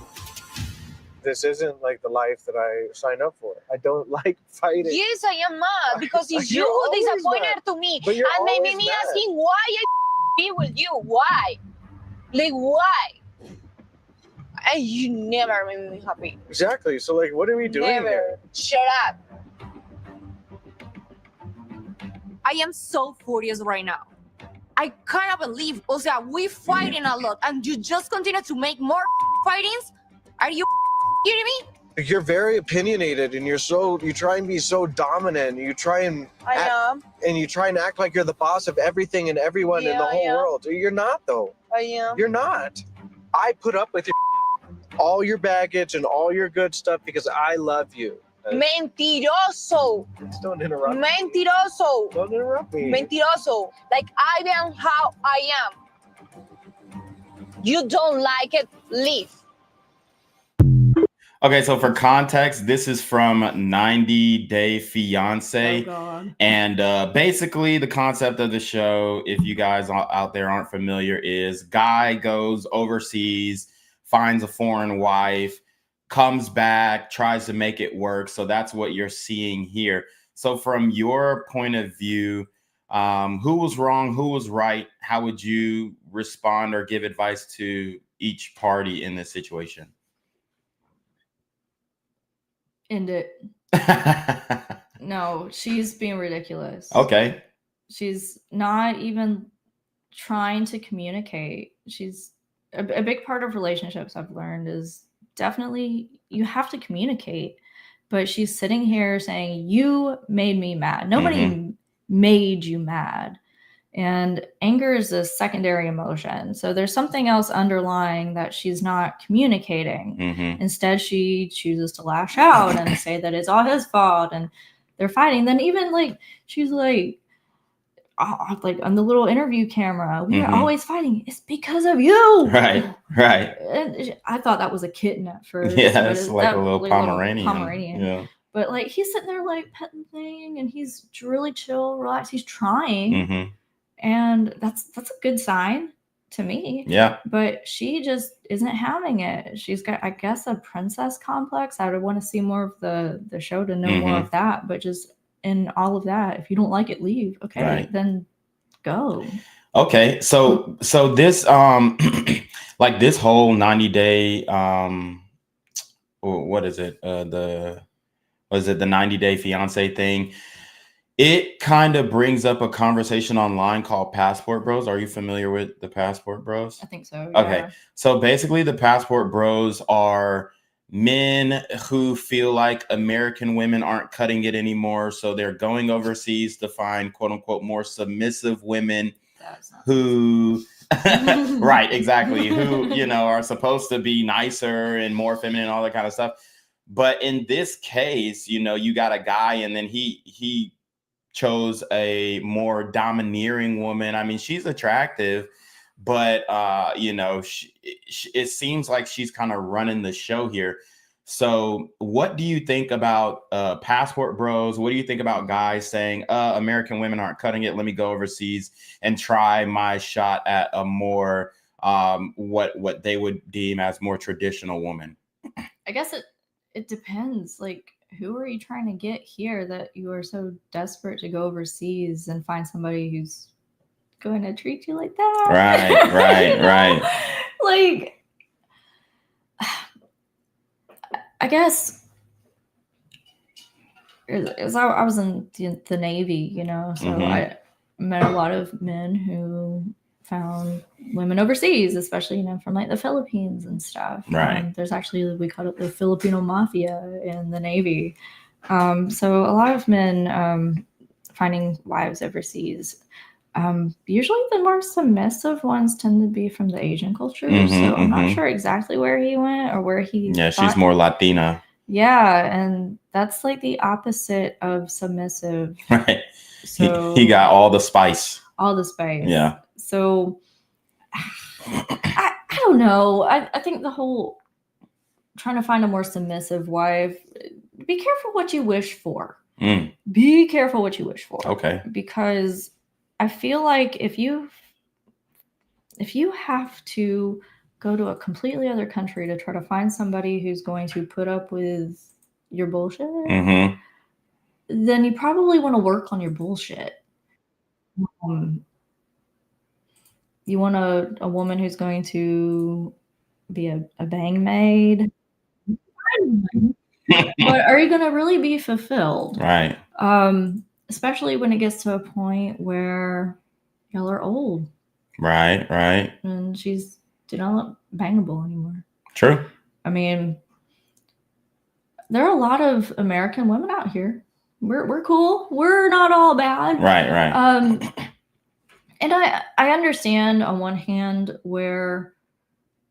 This isn't like the life that I signed up for. I don't like fighting. Yes, I am mad because it's You're you always disappointed mad. to me. But you're And maybe always me mad. asking why I be with you. Why? Like, why? And you never make me happy. Exactly. So like, what are we doing Never. here? Shut up. I am so furious right now. I cannot believe, we fighting a lot and you just continue to make more fightings? Are you kidding me? You're very opinionated, and you try and be so dominant. You try and you try and act like you're the boss of everything and everyone in the whole world. You're not, though. I am. You're not. I put up with all your baggage and all your good stuff because I love you. Mentiroso. Don't interrupt me. Mentiroso. Don't interrupt me. Mentiroso. Like, I am how I am. You don't like it, leave. Okay, so for context, this is from 90 Day Fiance. Oh, God. And basically the concept of the show, if you guys out there aren't familiar, is guy goes overseas, finds a foreign wife, comes back, tries to make it work. So that's what you're seeing here. So from your point of view, who was wrong, who was right? How would you respond or give advice to each party in this situation? End it. No, she's being ridiculous. Okay. She's not even trying to communicate. She's a big part of relationships, I've learned, is definitely you have to communicate. But she's sitting here saying, you made me mad. Nobody made you mad. And anger is a secondary emotion. So there's something else underlying that she's not communicating. Instead, she chooses to lash out and say that it's all his fault and they're fighting. Then even like, she's like on the little interview camera, we are always fighting. It's because of you. Right. And I thought that was a kitten at first. Yeah, it's like a little Pomeranian. Yeah. But like, he's sitting there like petting thing and he's really chill, relaxed. He's trying. And that's a good sign to me. Yeah. But she just isn't having it. She's got, I guess, a princess complex. I would want to see more of the show to know more of that. But just in all of that, if you don't like it, leave. Okay, then go. Okay. So this like this whole 90-day what is it? The 90-day fiance thing? It kind of brings up a conversation online called Passport Bros. Are you familiar with the Passport Bros? I think so. Yeah. Okay. So basically the Passport Bros are men who feel like American women aren't cutting it anymore. So they're going overseas to find quote unquote more submissive women who, right, exactly. Who, are supposed to be nicer and more feminine, all that kind of stuff. But in this case, you got a guy and then he chose a more domineering woman. I mean, she's attractive, but it seems like she's kind of running the show here. So what do you think about Passport Bros? What do you think about guys saying American women aren't cutting it, let me go overseas and try my shot at a more what they would deem as more traditional woman? I guess it depends. Like, who are you trying to get here that you are so desperate to go overseas and find somebody who's going to treat you like that? Right. Like, I guess as I was in the Navy, so I met a lot of men who found women overseas, especially, from like the Philippines and stuff. Right. There's actually, we call it the Filipino mafia in the Navy. So a lot of men finding wives overseas. Usually the more submissive ones tend to be from the Asian culture. So I'm not sure exactly where he went or where he. Yeah, she's more Latina. Yeah, and that's like the opposite of submissive. Right. So he got all the spice. All the spice. Yeah. So I don't know. I think the whole trying to find a more submissive wife, be careful what you wish for. Be careful what you wish for. Okay. Because I feel like if you have to go to a completely other country to try to find somebody who's going to put up with your bullshit, then you probably want to work on your bullshit. You want a woman who's going to be a bang maid. But are you going to really be fulfilled? Right. Especially when it gets to a point where y'all are old. Right. And she's not bangable anymore. True. I mean, there are a lot of American women out here. We're cool. We're not all bad. Right. And I understand on one hand where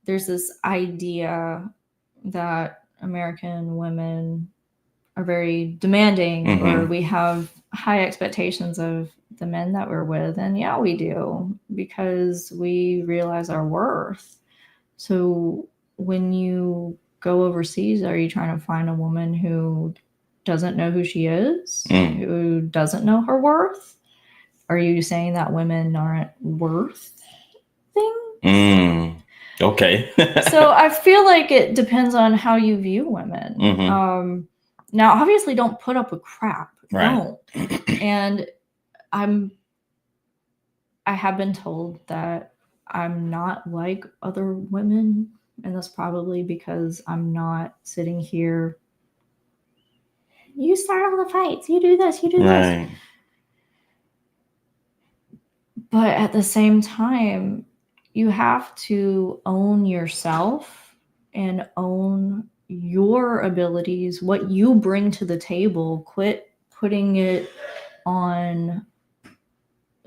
there's this idea that American women are very demanding or we have high expectations of the men that we're with. And yeah, we do, because we realize our worth. So when you go overseas, are you trying to find a woman who doesn't know who she is, who doesn't know her worth? Are you saying that women aren't worth things? Okay. So I feel like it depends on how you view women. Now, obviously, don't put up with crap. Don't. And I have been told that I'm not like other women, and that's probably because I'm not sitting here. You start all the fights. You do this. You do this. But at the same time, you have to own yourself and own your abilities, what you bring to the table. Quit putting it on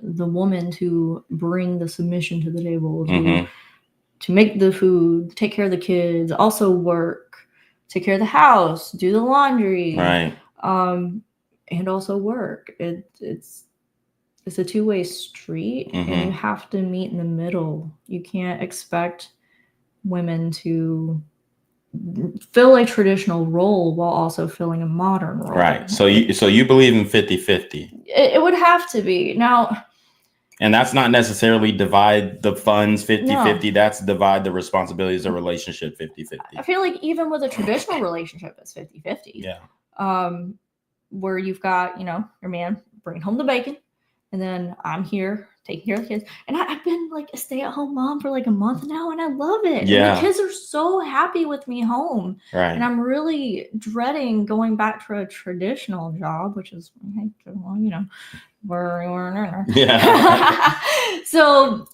the woman to bring the submission to the table, to make the food, take care of the kids, also work, take care of the house, do the laundry, and also work. It's a two-way street, and you have to meet in the middle. You can't expect women to fill a traditional role while also filling a modern role. Right. So you believe in 50-50. It would have to be. Now, and that's not necessarily divide the funds 50-50. No. That's divide the responsibilities of relationship 50-50. I feel like even with a traditional relationship, it's 50-50. Yeah. Where you've got, your man bringing home the bacon, and then I'm here taking care of the kids. And I've been like a stay-at-home mom for like a month now, and I love it. Yeah. And the kids are so happy with me home. Right. And I'm really dreading going back to a traditional job, which is, well, yeah. So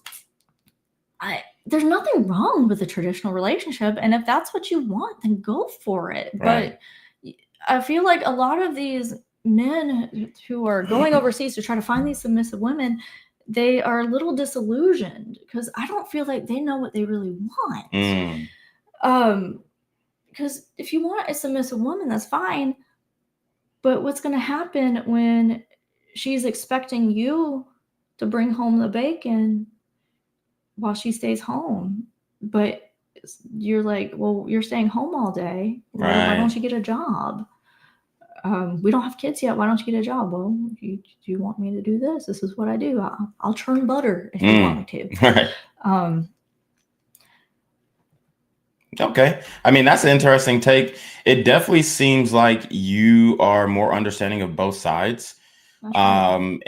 there's nothing wrong with a traditional relationship. And if that's what you want, then go for it. Right. But I feel like a lot of these men who are going overseas to try to find these submissive women, they are a little disillusioned because I don't feel like they know what they really want. Because if you want a submissive woman, that's fine. But what's going to happen when she's expecting you to bring home the bacon while she stays home? But you're like, well, you're staying home all day. Well, why don't you get a job? We don't have kids yet. Why don't you get a job? Well, do you want me to do this? This is what I do. I'll churn butter if you want me to. Right. Okay. I mean, that's an interesting take. It definitely seems like you are more understanding of both sides. And,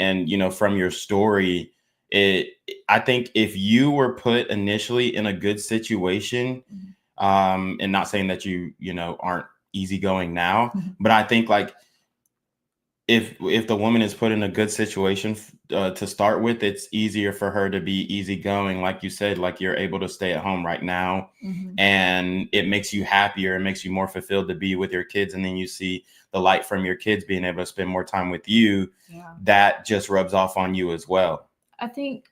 from your story, I think if you were put initially in a good situation, and not saying that you aren't easygoing now, but I think like if the woman is put in a good situation to start with, it's easier for her to be easygoing. Like you said, like you're able to stay at home right now, and it makes you happier. It makes you more fulfilled to be with your kids. And then you see the light from your kids being able to spend more time with you. Yeah. That just rubs off on you as well. I think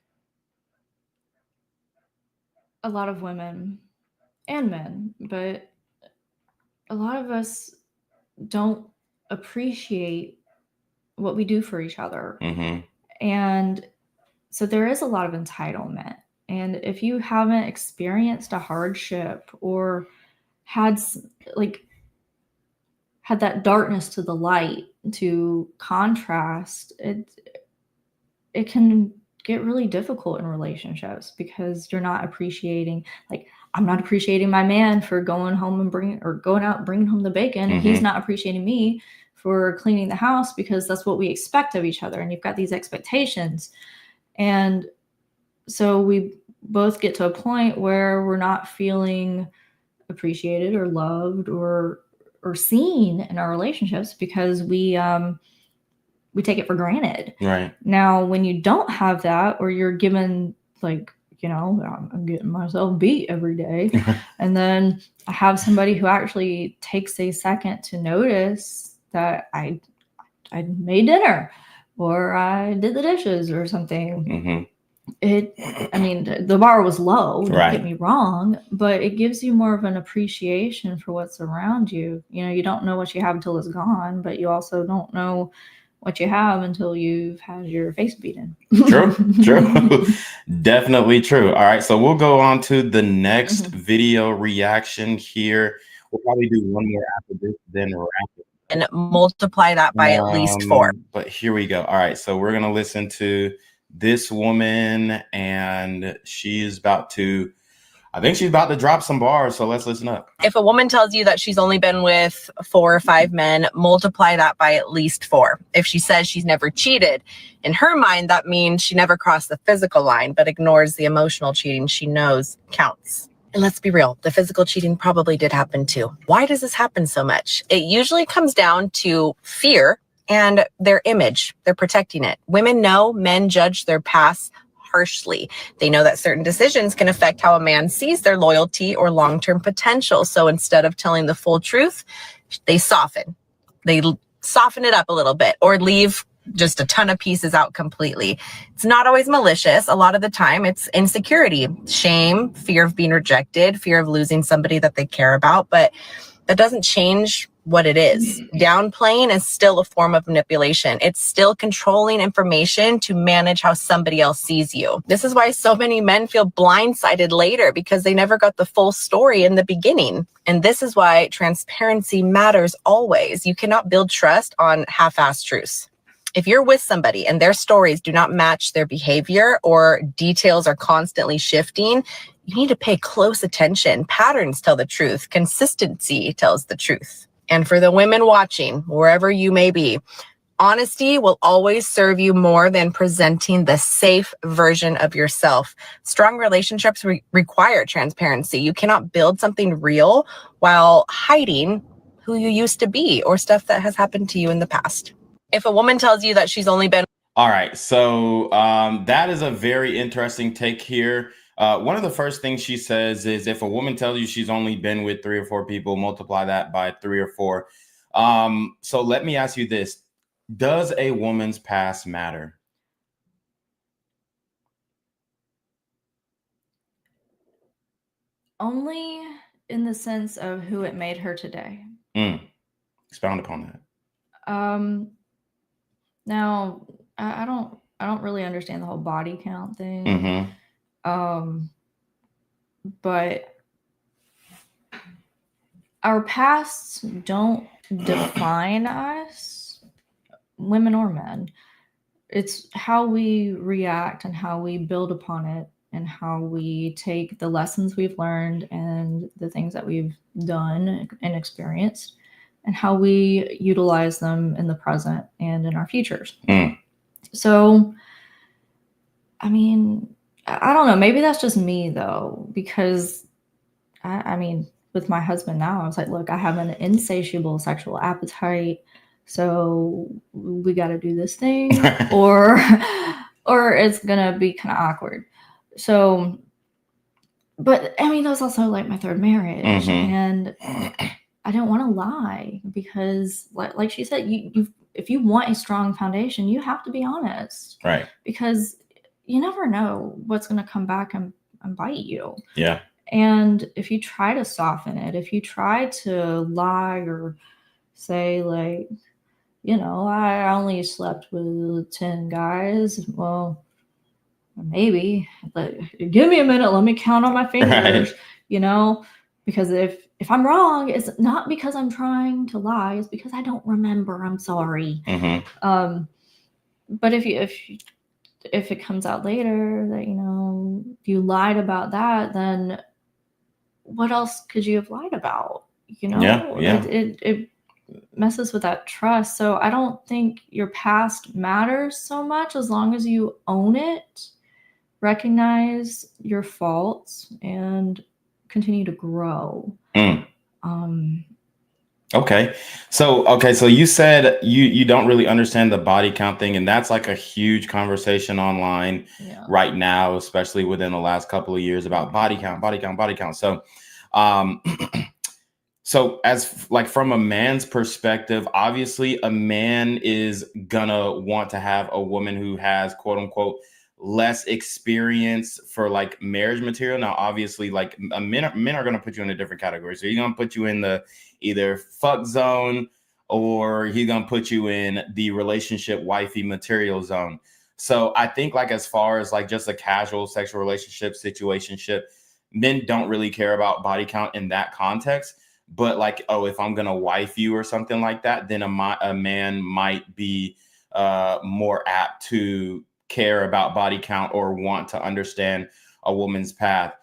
a lot of women and men, but a lot of us don't appreciate what we do for each other. And so there is a lot of entitlement. And if you haven't experienced a hardship or had that darkness to the light to contrast, it can get really difficult in relationships because you're not appreciating, like, I'm not appreciating my man for going home and going out and bringing home the bacon. And he's not appreciating me for cleaning the house because that's what we expect of each other. And you've got these expectations. And so we both get to a point where we're not feeling appreciated or loved or seen in our relationships because we take it for granted. Right. Now, when you don't have that, or you're given like, I'm getting myself beat every day. And then I have somebody who actually takes a second to notice that I made dinner or I did the dishes or something. The bar was low, don't get me wrong, but it gives you more of an appreciation for what's around you. You don't know what you have until it's gone, but you also don't know what you have until you've had your face beaten. True. Definitely true. All right. So we'll go on to the next video reaction here. We'll probably do one more after this, then wrap it. And multiply that by at least 4. But here we go. All right. So we're going to listen to this woman, and she's about to I think she's about to drop some bars, so let's listen up. If a woman tells you that she's only been with 4 or 5 men, multiply that by at least 4. If she says she's never cheated, in her mind, that means she never crossed the physical line, but ignores the emotional cheating she knows counts. And let's be real, the physical cheating probably did happen too. Why does this happen so much? It usually comes down to fear and their image. They're protecting it. Women know men judge their past harshly. They know that certain decisions can affect how a man sees their loyalty or long-term potential. So instead of telling the full truth, they soften. They soften it up a little bit or leave just a ton of pieces out completely. It's not always malicious. A lot of the time it's insecurity, shame, fear of being rejected, fear of losing somebody that they care about, but that doesn't change what it is. Downplaying is still a form of manipulation. It's still controlling information to manage how somebody else sees you. This is why so many men feel blindsided later, because they never got the full story in the beginning. And this is why transparency matters always. You cannot build trust on half-assed truths. If you're with somebody and their stories do not match their behavior or details are constantly shifting, you need to pay close attention. Patterns tell the truth. Consistency tells the truth. And for the women watching, wherever you may be, honesty will always serve you more than presenting the safe version of yourself. Strong relationships require transparency. You cannot build something real while hiding who you used to be or stuff that has happened to you in the past. If a woman tells you that she's only been... All right, so that is a very interesting take here. One of the first things she says is, if a woman tells you she's only been with 3 or 4 people, multiply that by 3 or 4. So let me ask you this. Does a woman's past matter? Only in the sense of who it made her today. Expound upon that. Now, I don't really understand the whole body count thing. But our pasts don't define us, women or men. It's how we react and how we build upon it and how we take the lessons we've learned and the things that we've done and experienced and how we utilize them in the present and in our futures. So, I mean, I don't know. Maybe that's just me, though, because, I mean, with my husband now, I was like, look, I have an insatiable sexual appetite, so we got to do this thing, or it's going to be kind of awkward. So, but, I mean, that was also, like, my 3rd marriage, and I don't want to lie because, like she said, if you want a strong foundation, you have to be honest. Right. Because you never know what's going to come back and bite you. Yeah. And if you try to soften it, if you try to lie or say, like, you know, I only slept with 10 guys. Well, maybe, but give me a minute. Let me count on my fingers, you know, because if I'm wrong, it's not because I'm trying to lie. It's because I don't remember. I'm sorry. But if it comes out later that, you know, you lied about that, then what else could you have lied about? You know, it messes with that trust. So I don't think your past matters so much as long as you own it, recognize your faults, and continue to grow. Okay. So you said you don't really understand the body count thing, and that's like a huge conversation online right now, especially within the last couple of years about body count. So, so as like from a man's perspective, obviously a man is gonna want to have a woman who has, quote unquote, less experience for like marriage material. Now, obviously, like men are going to put you in a different category. So he's going to put you in the either fuck zone, or he's going to put you in the relationship wifey material zone. So I think like as far as like just a casual sexual relationship situationship, men don't really care about body count in that context. But like, oh, if I'm going to wife you or something like that, then a man might be more apt to care about body count or want to understand a woman's path.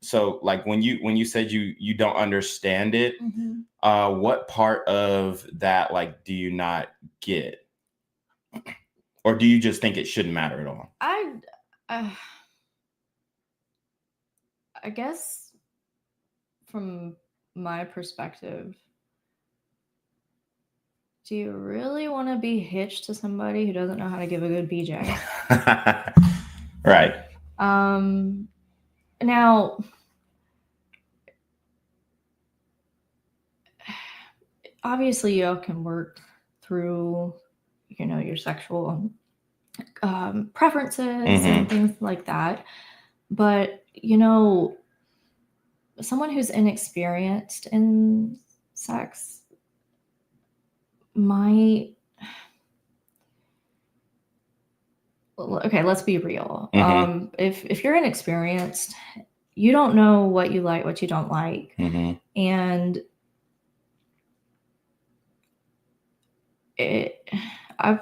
So like when you said you don't understand it, what part of that like do you not get? Or do you just think it shouldn't matter at all? I guess from my perspective, do you really want to be hitched to somebody who doesn't know how to give a good BJ? Right. Now, obviously, y'all can work through, your sexual preferences and things like that. But, someone who's inexperienced in sex might... Okay, let's be real. If you're inexperienced, you don't know what you like, what you don't like. And I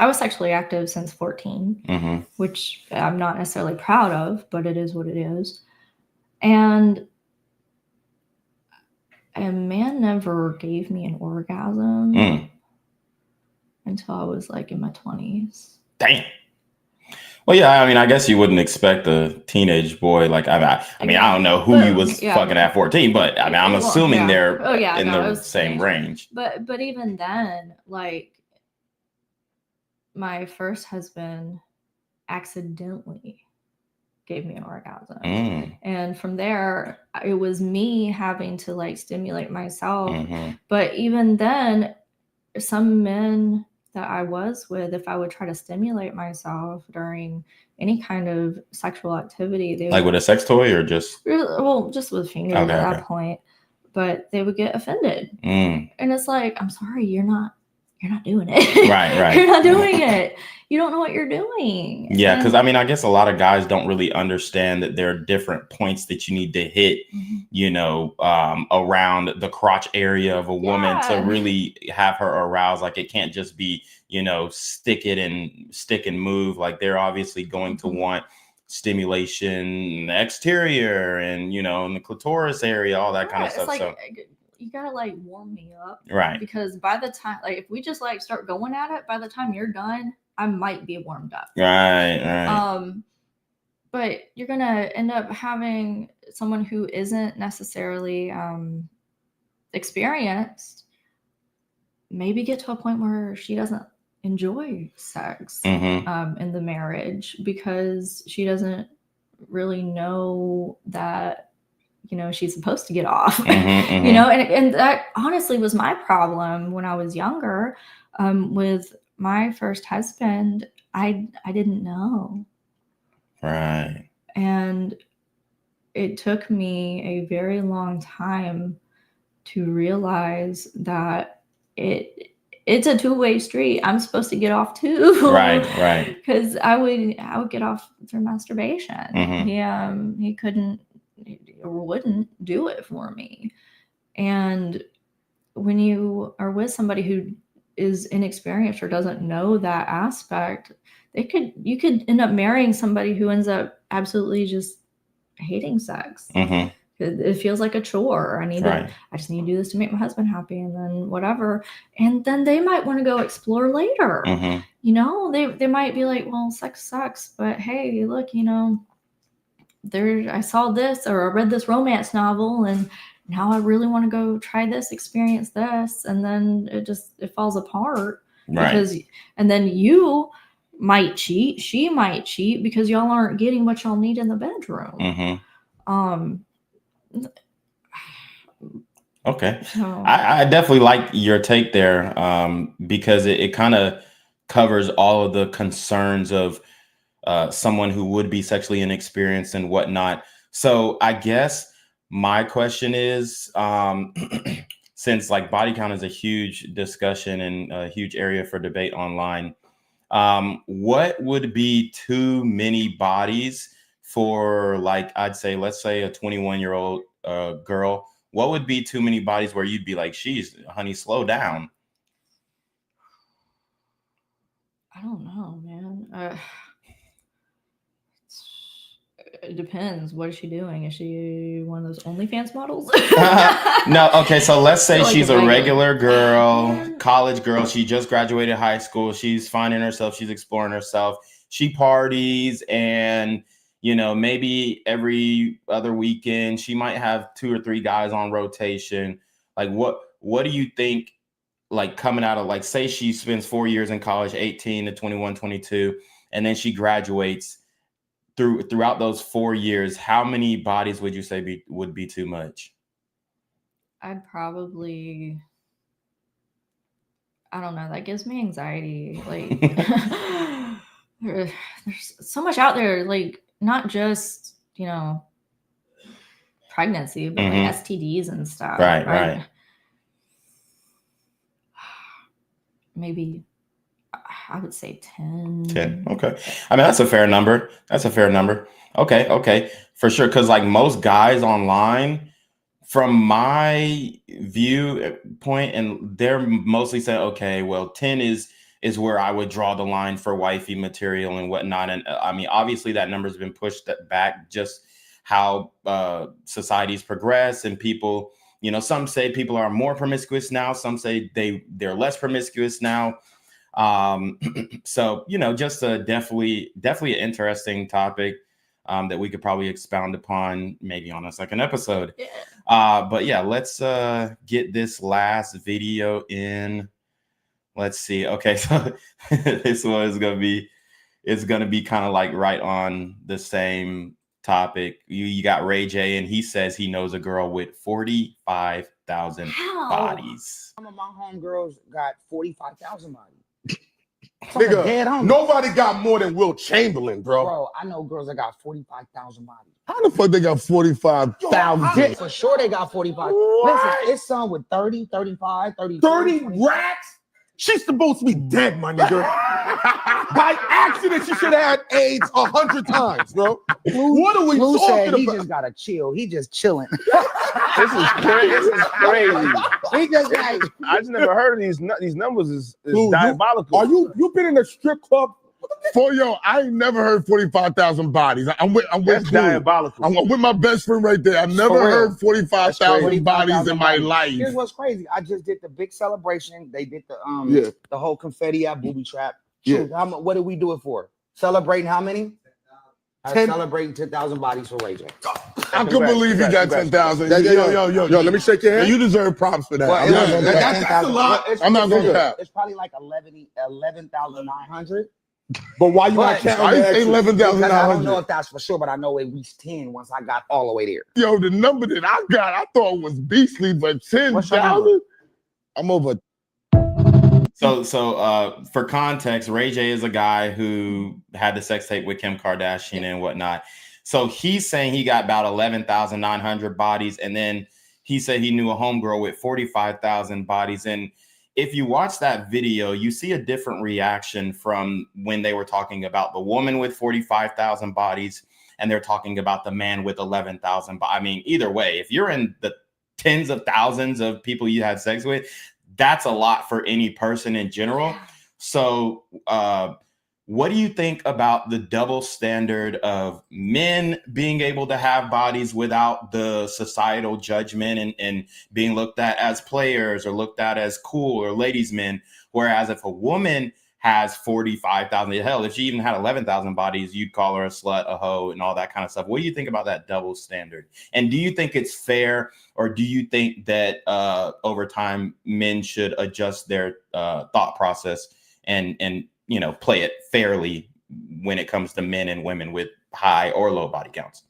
was sexually active since 14, which I'm not necessarily proud of, but it is what it is. And a man never gave me an orgasm until I was like in my 20s. Damn. Well, yeah, I mean, I guess you wouldn't expect a teenage boy like I mean, I don't know who you was fucking at 14, but I mean, I'm assuming they're in the same range. But even then, like, my first husband accidentally gave me an orgasm, and from there, it was me having to like stimulate myself. But even then, some men that I was with, if I would try to stimulate myself during any kind of sexual activity, they like would, with a sex toy or just just with fingers at that point, but they would get offended. And it's like, I'm sorry, you're not doing it. Right. You're not doing it. You don't know what you're doing. Yeah, because I mean, I guess a lot of guys don't really understand that there are different points that you need to hit, around the crotch area of a woman to really have her aroused. Like it can't just be, stick and move. Like they're obviously going to want stimulation in the exterior and, in the clitoris area, all that kind of stuff. Like, so you gotta like warm me up, right? Because by the time, like, if we just like start going at it, by the time you're done, I might be warmed up. Right. But you're gonna end up having someone who isn't necessarily experienced, maybe get to a point where she doesn't enjoy sex in the marriage because she doesn't really know that she's supposed to get off. And that honestly was my problem when I was younger. With my first husband, I didn't know. Right. And it took me a very long time to realize that it's a two-way street. I'm supposed to get off too. Right. Because I would get off through masturbation. He couldn't or wouldn't do it for me. And when you are with somebody who is inexperienced or doesn't know that aspect, you could end up marrying somebody who ends up absolutely just hating sex. It feels like a chore. I just need to do this to make my husband happy, and then whatever. And then they might want to go explore later. They might be like, well, sex sucks, but hey, look, I saw this or I read this romance novel, and now I really want to go try this, experience this, and then it falls apart. And then you might cheat, she might cheat because y'all aren't getting what y'all need in the bedroom. Okay. I definitely like your take there, because it kind of covers all of the concerns of someone who would be sexually inexperienced and whatnot. So I guess my question is, since like body count is a huge discussion and a huge area for debate online, what would be too many bodies for, like, let's say a 21-year-old girl? What would be too many bodies where you'd be like, honey, slow down? I don't know, man. It depends. What is she doing? Is she one of those OnlyFans models? No, okay, so let's say Like she's a a regular girl, Man. college girl. She just graduated high school. She's finding herself. She's exploring herself. She parties, and maybe every other weekend she might have 2 or 3 guys on rotation. Like, what do you think? Like, coming out of, like, say she spends 4 years in college, 18 to 21, 22, and then she graduates. Throughout those 4 years, how many bodies would you say would be too much? I'd probably, I don't know. That gives me anxiety. Like, there's so much out there. Like, not just pregnancy, but like STDs and stuff. Right. Maybe I would say 10. 10. Okay. I mean, that's a fair number. Okay. For sure. Because like most guys online, from my viewpoint, and they're mostly saying, okay, well, 10 is where I would draw the line for wifey material and whatnot. And I mean, obviously that number's been pushed back, just how societies progress, and people, some say people are more promiscuous now. Some say they're less promiscuous now. So, just a definitely an interesting topic that we could probably expound upon maybe on a second episode. But yeah, let's get this last video in. Let's see. Okay, so this one is gonna be kind of like right on the same topic. You got Ray J, and he says he knows a girl with 45,000 bodies. Some of my homegirls got 45,000 bodies. Nigga, nobody got more than Will Chamberlain, bro. Bro, I know girls that got 45,000 bodies. How the fuck they got 45,000? For sure they got 45. What? Listen, it's some with 30, 35, 30. 30 racks? She's supposed to be dead, my nigga. By accident, she should have had AIDS 100 times, bro. What are we Blue talking said about? he just gotta chill. He just chilling. This is crazy. He just like, I just never heard of these numbers. Is Blue, diabolical. You been in a strip club? I ain't never heard 45,000 bodies. I'm with That's Blue. diabolical. I'm with my best friend right there. I never heard 45,000 bodies in my life. Here's what's crazy. I just did the big celebration. They did the the whole confetti at Booby Trap. Shoot, what did we do it for? Celebrating how many? Celebrating 10,000 bodies for Ray J. I couldn't believe he got 10,000. Yo, let me shake your hand. You deserve props for that. Well, that's a lot. I'm not going to cap. It's probably like 11,900. But why you not counting 11,900? I don't know if that's for sure, but I know it reached 10 once I got all the way there. Yo, the number that I got, I thought was beastly, but 10,000? I'm over. So for context, Ray J is a guy who had the sex tape with Kim Kardashian and whatnot. So he's saying he got about 11,900 bodies, and then he said he knew a homegirl with 45,000 bodies. And if you watch that video, you see a different reaction from when they were talking about the woman with 45,000 bodies, and they're talking about the man with 11,000. I mean, either way, if you're in the tens of thousands of people you had sex with, that's a lot for any person in general. So what do you think about the double standard of men being able to have bodies without the societal judgment and being looked at as players or looked at as cool or ladies' men? Whereas if a woman has 45,000, hell, if she even had 11,000 bodies, you'd call her a slut, a hoe, and all that kind of stuff. What do you think about that double standard? And do you think it's fair, or do you think that over time men should adjust their thought process and play it fairly when it comes to men and women with high or low body counts?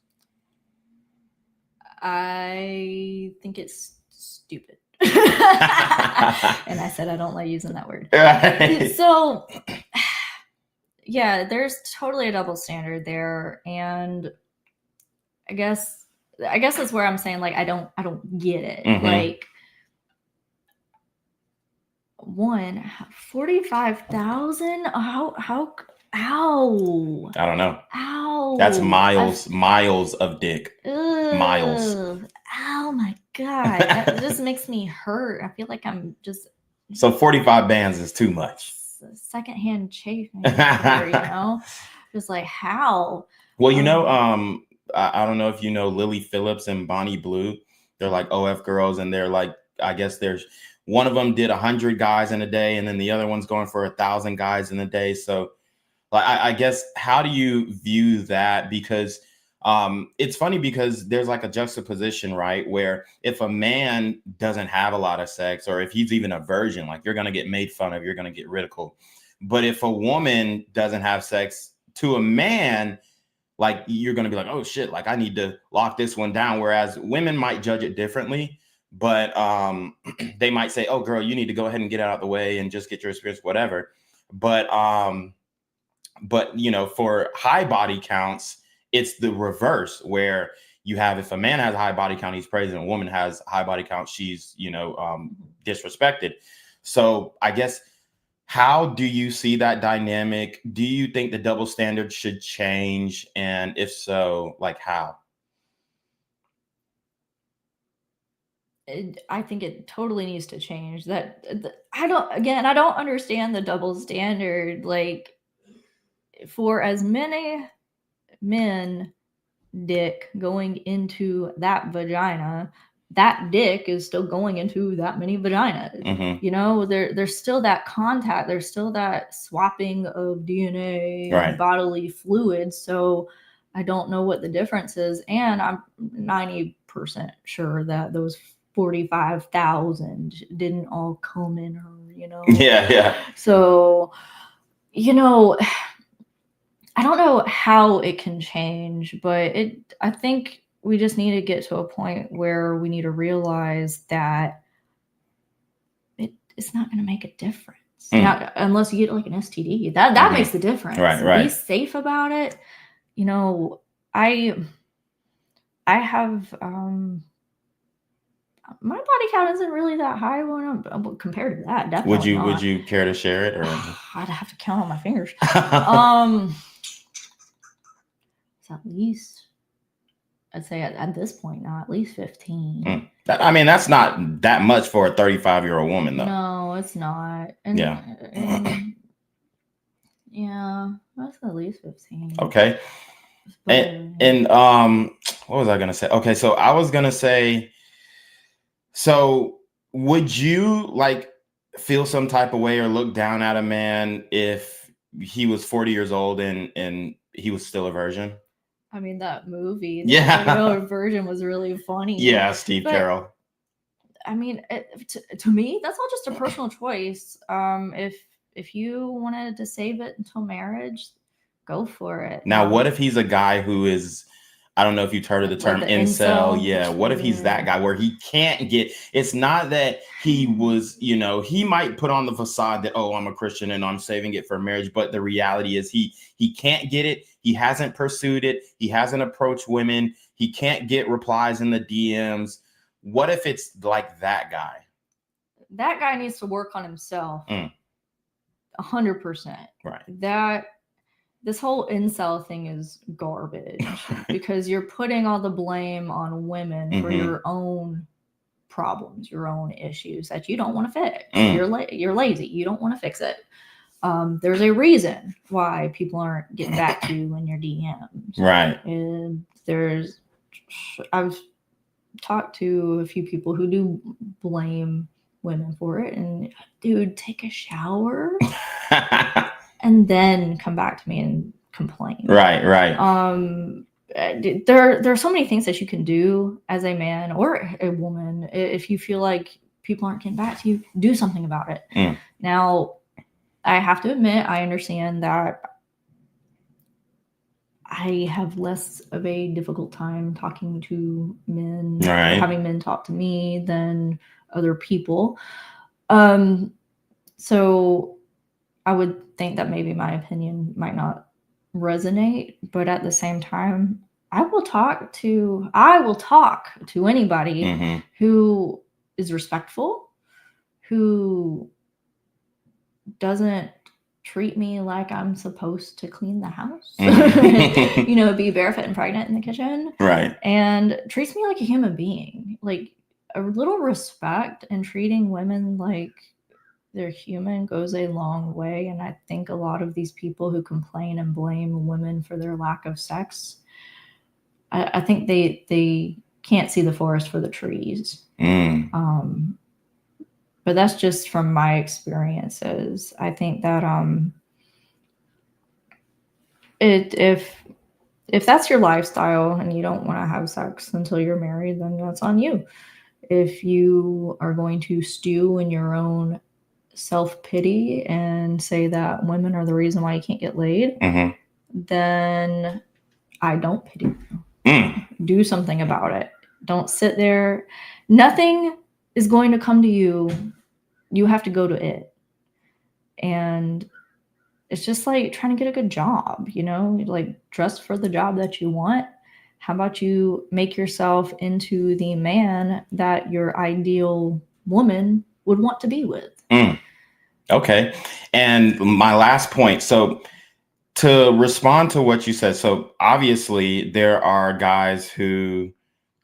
I think it's stupid. And I said I don't like using that word. So yeah, there's totally a double standard there, and I guess that's where I'm saying, like, I don't get it. Mm-hmm. Like, 45,000? How I don't know. Ow. That's miles of dick. Miles. Oh my God. That just makes me hurt. I feel like I'm just. So 45 bands is too much. Secondhand chafing. Just like, how? Well, I don't know if you know Lily Phillips and Bonnie Blue. They're like OF girls, and they're like, I guess there's one of them did 100 guys in a day, and then the other one's going for 1,000 guys in a day. So like, I guess, how do you view that? Because it's funny because there's like a juxtaposition, right? Where if a man doesn't have a lot of sex, or if he's even a virgin, like, you're going to get made fun of, you're going to get ridiculed. But if a woman doesn't have sex, to a man, like, you're going to be like, oh shit, like, I need to lock this one down. Whereas women might judge it differently, but they might say, oh girl, you need to go ahead and get out of the way and just get your experience, whatever. But you know, for high body counts, it's the reverse, where you have, if a man has a high body count, he's praised, and a woman has a high body count, she's, you know, disrespected. So I guess, how do you see that dynamic? Do you think the double standard should change? And if so, like, how? I think it totally needs to change. I don't understand the double standard. Like, for as many men dick going into that vagina, that dick is still going into that many vaginas. Mm-hmm. You know, there's still that contact, there's still that swapping of DNA Right. and bodily fluids. So I don't know what the difference is, and I'm 90% sure that those 45,000 didn't all come in her, you know. Yeah. So, you know, I don't know how it can change, but I think we just need to get to a point where we need to realize that it's not going to make a difference. Now, unless you get like an STD, that makes the difference. Right. Be safe about it. You know, I have my body count isn't really that high when I'm compared to that. Definitely Would you care to share it, or I'd have to count on my fingers. It's at least, I'd say at this point now, at least 15. I mean, that's not that much for a 35-year-old woman, though. No, it's not. And, Yeah. Yeah, that's at least 15. Okay. But, and what was I gonna say? Okay, so I was gonna say, so would you like feel some type of way or look down at a man if he was 40 years old and he was still a virgin? I mean, that movie, Yeah, the version was really funny. Yeah, Steve Carell. I mean, to me, that's all just a personal choice. If you wanted to save it until marriage, go for it. Now, what if he's a guy who is, I don't know if you've heard of the term Like the incel. incel? Yeah. What if he's that guy where he can't get, it's not that he was, you know, he might put on the facade that, oh, I'm a Christian and I'm saving it for marriage. But the reality is he can't get it. He hasn't pursued it. He hasn't approached women. He can't get replies in the DMs. What if it's like that guy? That guy needs to work on himself. 100%. Right. This whole incel thing is garbage because you're putting all the blame on women for your own problems, your own issues that you don't want to fix. You're lazy. You don't want to fix it. There's a reason why people aren't getting back to you in your DMs. Right. And I've talked to a few people who do blame women for it, and dude, take a shower and then come back to me and complain. Right. There are so many things that you can do as a man or a woman. If you feel like people aren't getting back to you, do something about it. Now, I have to admit, I understand that I have less of a difficult time talking to men, having men talk to me than other people. So I would think that maybe my opinion might not resonate, but at the same time, I will talk to anybody who is respectful, who doesn't treat me like I'm supposed to clean the house, you know, be barefoot and pregnant in the kitchen, and treats me like a human being. Like, a little respect and treating women like they're human goes a long way. And I think a lot of these people who complain and blame women for their lack of sex I think they can't see the forest for the trees. But that's just from my experiences. I think that if that's your lifestyle and you don't want to have sex until you're married, then that's on you. If you are going to stew in your own self-pity and say that women are the reason why you can't get laid, then I don't pity you. Do something about it. Don't sit there. Nothing is going to come to you. You have to go to it. And it's just like trying to get a good job, you know, like dress for the job that you want. How about you make yourself into the man that your ideal woman would want to be with? Okay. And my last point. So to respond to what you said, so obviously there are guys who,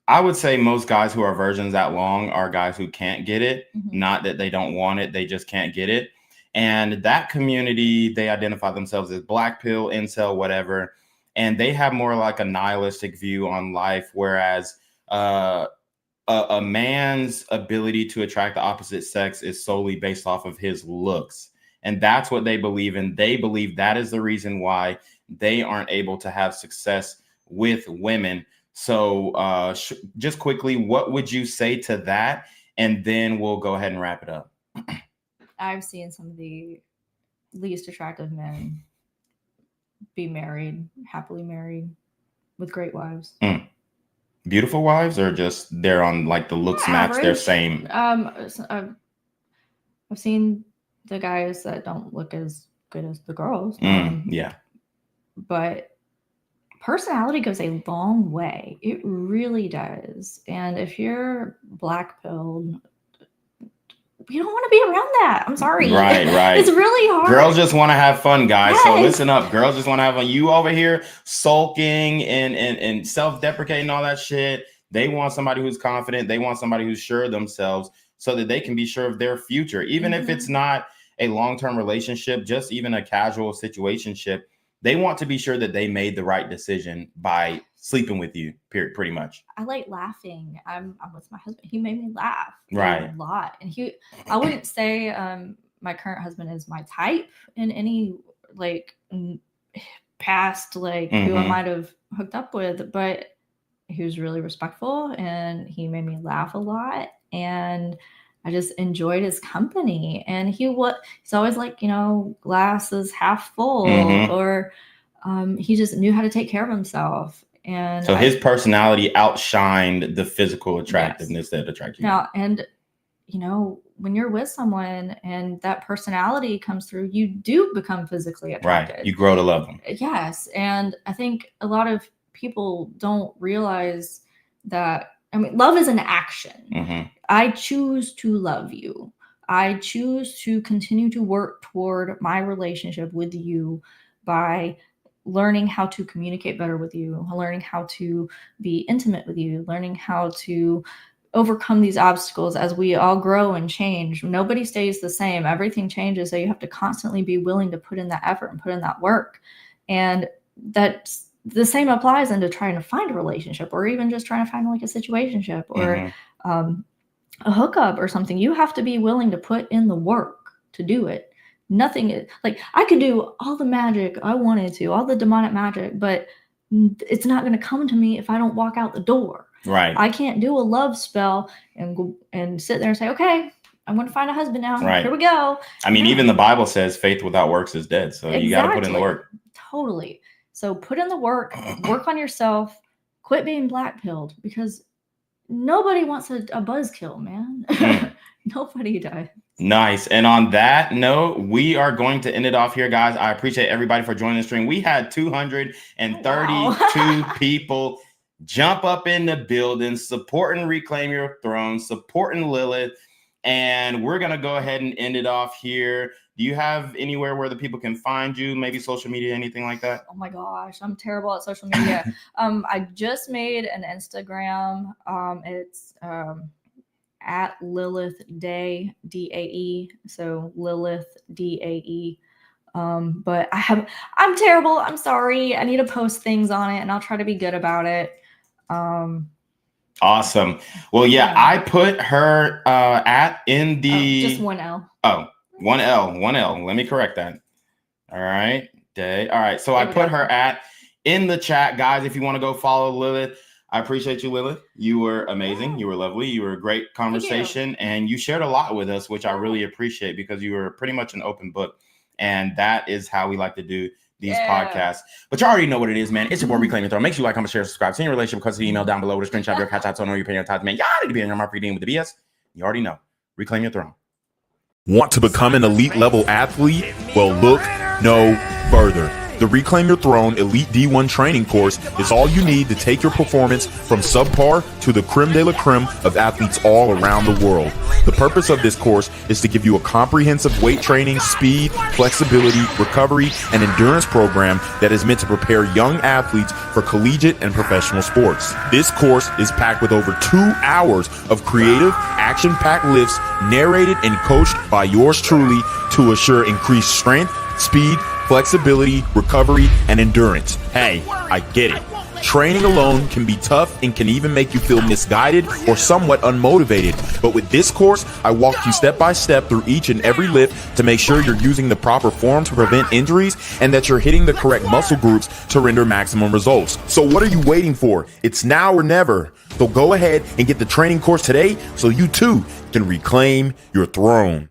I would say most guys who are virgins that long are guys who can't get it. Not that they don't want it, they just can't get it. And that community, they identify themselves as black pill, incel, whatever. And they have more like a nihilistic view on life, whereas a man's ability to attract the opposite sex is solely based off of his looks. And that's what they believe in. They believe that is the reason why they aren't able to have success with women. So just quickly, what would you say to that? And then we'll go ahead and wrap it up. I've seen some of the least attractive men be married, happily married, with great wives. Beautiful wives, or just they're on like the looks match, they're same? I've seen the guys that don't look as good as the girls. Yeah. But personality goes a long way. It really does. And if you're black-pilled, you don't want to be around that. I'm sorry. Right. It's really hard. Girls just want to have fun, guys. Yes. So listen up. Girls just want to have fun. You over here sulking and self-deprecating all that shit. They want somebody who's confident. They want somebody who's sure of themselves so that they can be sure of their future. Even if it's not a long-term relationship, just even a casual situationship, they want to be sure that they made the right decision by sleeping with you, pretty much. I like laughing. I'm with my husband. He made me laugh a lot. And I wouldn't say my current husband is my type in any like past who I might have hooked up with, but he was really respectful and he made me laugh a lot. And I just enjoyed his company. And he's always like, glass is half full, or he just knew how to take care of himself. And so his personality outshined the physical attractiveness that attracted you. Now, and when you're with someone and that personality comes through, you do become physically attracted. Right. You grow to love them. Yes. And I think a lot of people don't realize that. I mean, love is an action. I choose to love you. I choose to continue to work toward my relationship with you by learning how to communicate better with you, learning how to be intimate with you, learning how to overcome these obstacles as we all grow and change. Nobody stays the same. Everything changes. So you have to constantly be willing to put in that effort and put in that work. And that's the same applies into trying to find a relationship, or even just trying to find like a situationship or a hookup or something. You have to be willing to put in the work to do it. Nothing is like, I could do all the magic I wanted to, all the demonic magic, but it's not going to come to me if I don't walk out the door. Right. I can't do a love spell and go and sit there and say, okay, I'm going to find a husband now. Right. Here we go. I mean, even the Bible says faith without works is dead. So you got to put in the work. Totally. So put in the work, work on yourself, quit being black-pilled, because nobody wants a buzzkill, man. Nobody does. Nice. And on that note, we are going to end it off here, guys. I appreciate everybody for joining the stream. We had 232 people jump up in the building, supporting Reclaim Your Throne, supporting Lilith. And we're going to go ahead and end it off here. Do you have anywhere where the people can find you? Maybe social media, anything like that? Oh my gosh, I'm terrible at social media. I just made an Instagram. It's at Lilith Day, DAE. So Lilith DAE. But I'm terrible. I'm sorry. I need to post things on it and I'll try to be good about it. Awesome. Well, yeah, I put her in the just 1L. Oh, 1L. Let me correct that. All right. All right. So I put her in the chat, guys. If you want to go follow Lilith, I appreciate you, Lilith. You were amazing. You were lovely. You were a great conversation, and you shared a lot with us, which I really appreciate because you were pretty much an open book, and that is how we like to do these podcasts. But you already know what it is, man. It's your boy Reclaim Your Throne. Make sure you like, comment, share, subscribe. Send your relationship because the email down below with a screenshot of your catch out. So know you're paying your tithes, man. Y'all need to be in your market with the BS. You already know. Reclaim your throne. Want to become an elite level athlete? Well, look no further. The Reclaim Your Throne Elite D1 training course is all you need to take your performance from subpar to the creme de la creme of athletes all around the world. The purpose of this course is to give you a comprehensive weight training, speed, flexibility, recovery, and endurance program that is meant to prepare young athletes for collegiate and professional sports. This course is packed with over 2 hours of creative, action-packed lifts narrated and coached by yours truly to assure increased strength, speed, flexibility, recovery, and endurance. Hey, I get it. Training alone can be tough and can even make you feel misguided or somewhat unmotivated. But with this course, I walk you step by step through each and every lift to make sure you're using the proper form to prevent injuries and that you're hitting the correct muscle groups to render maximum results. So what are you waiting for? It's now or never. So go ahead and get the training course today so you too can reclaim your throne.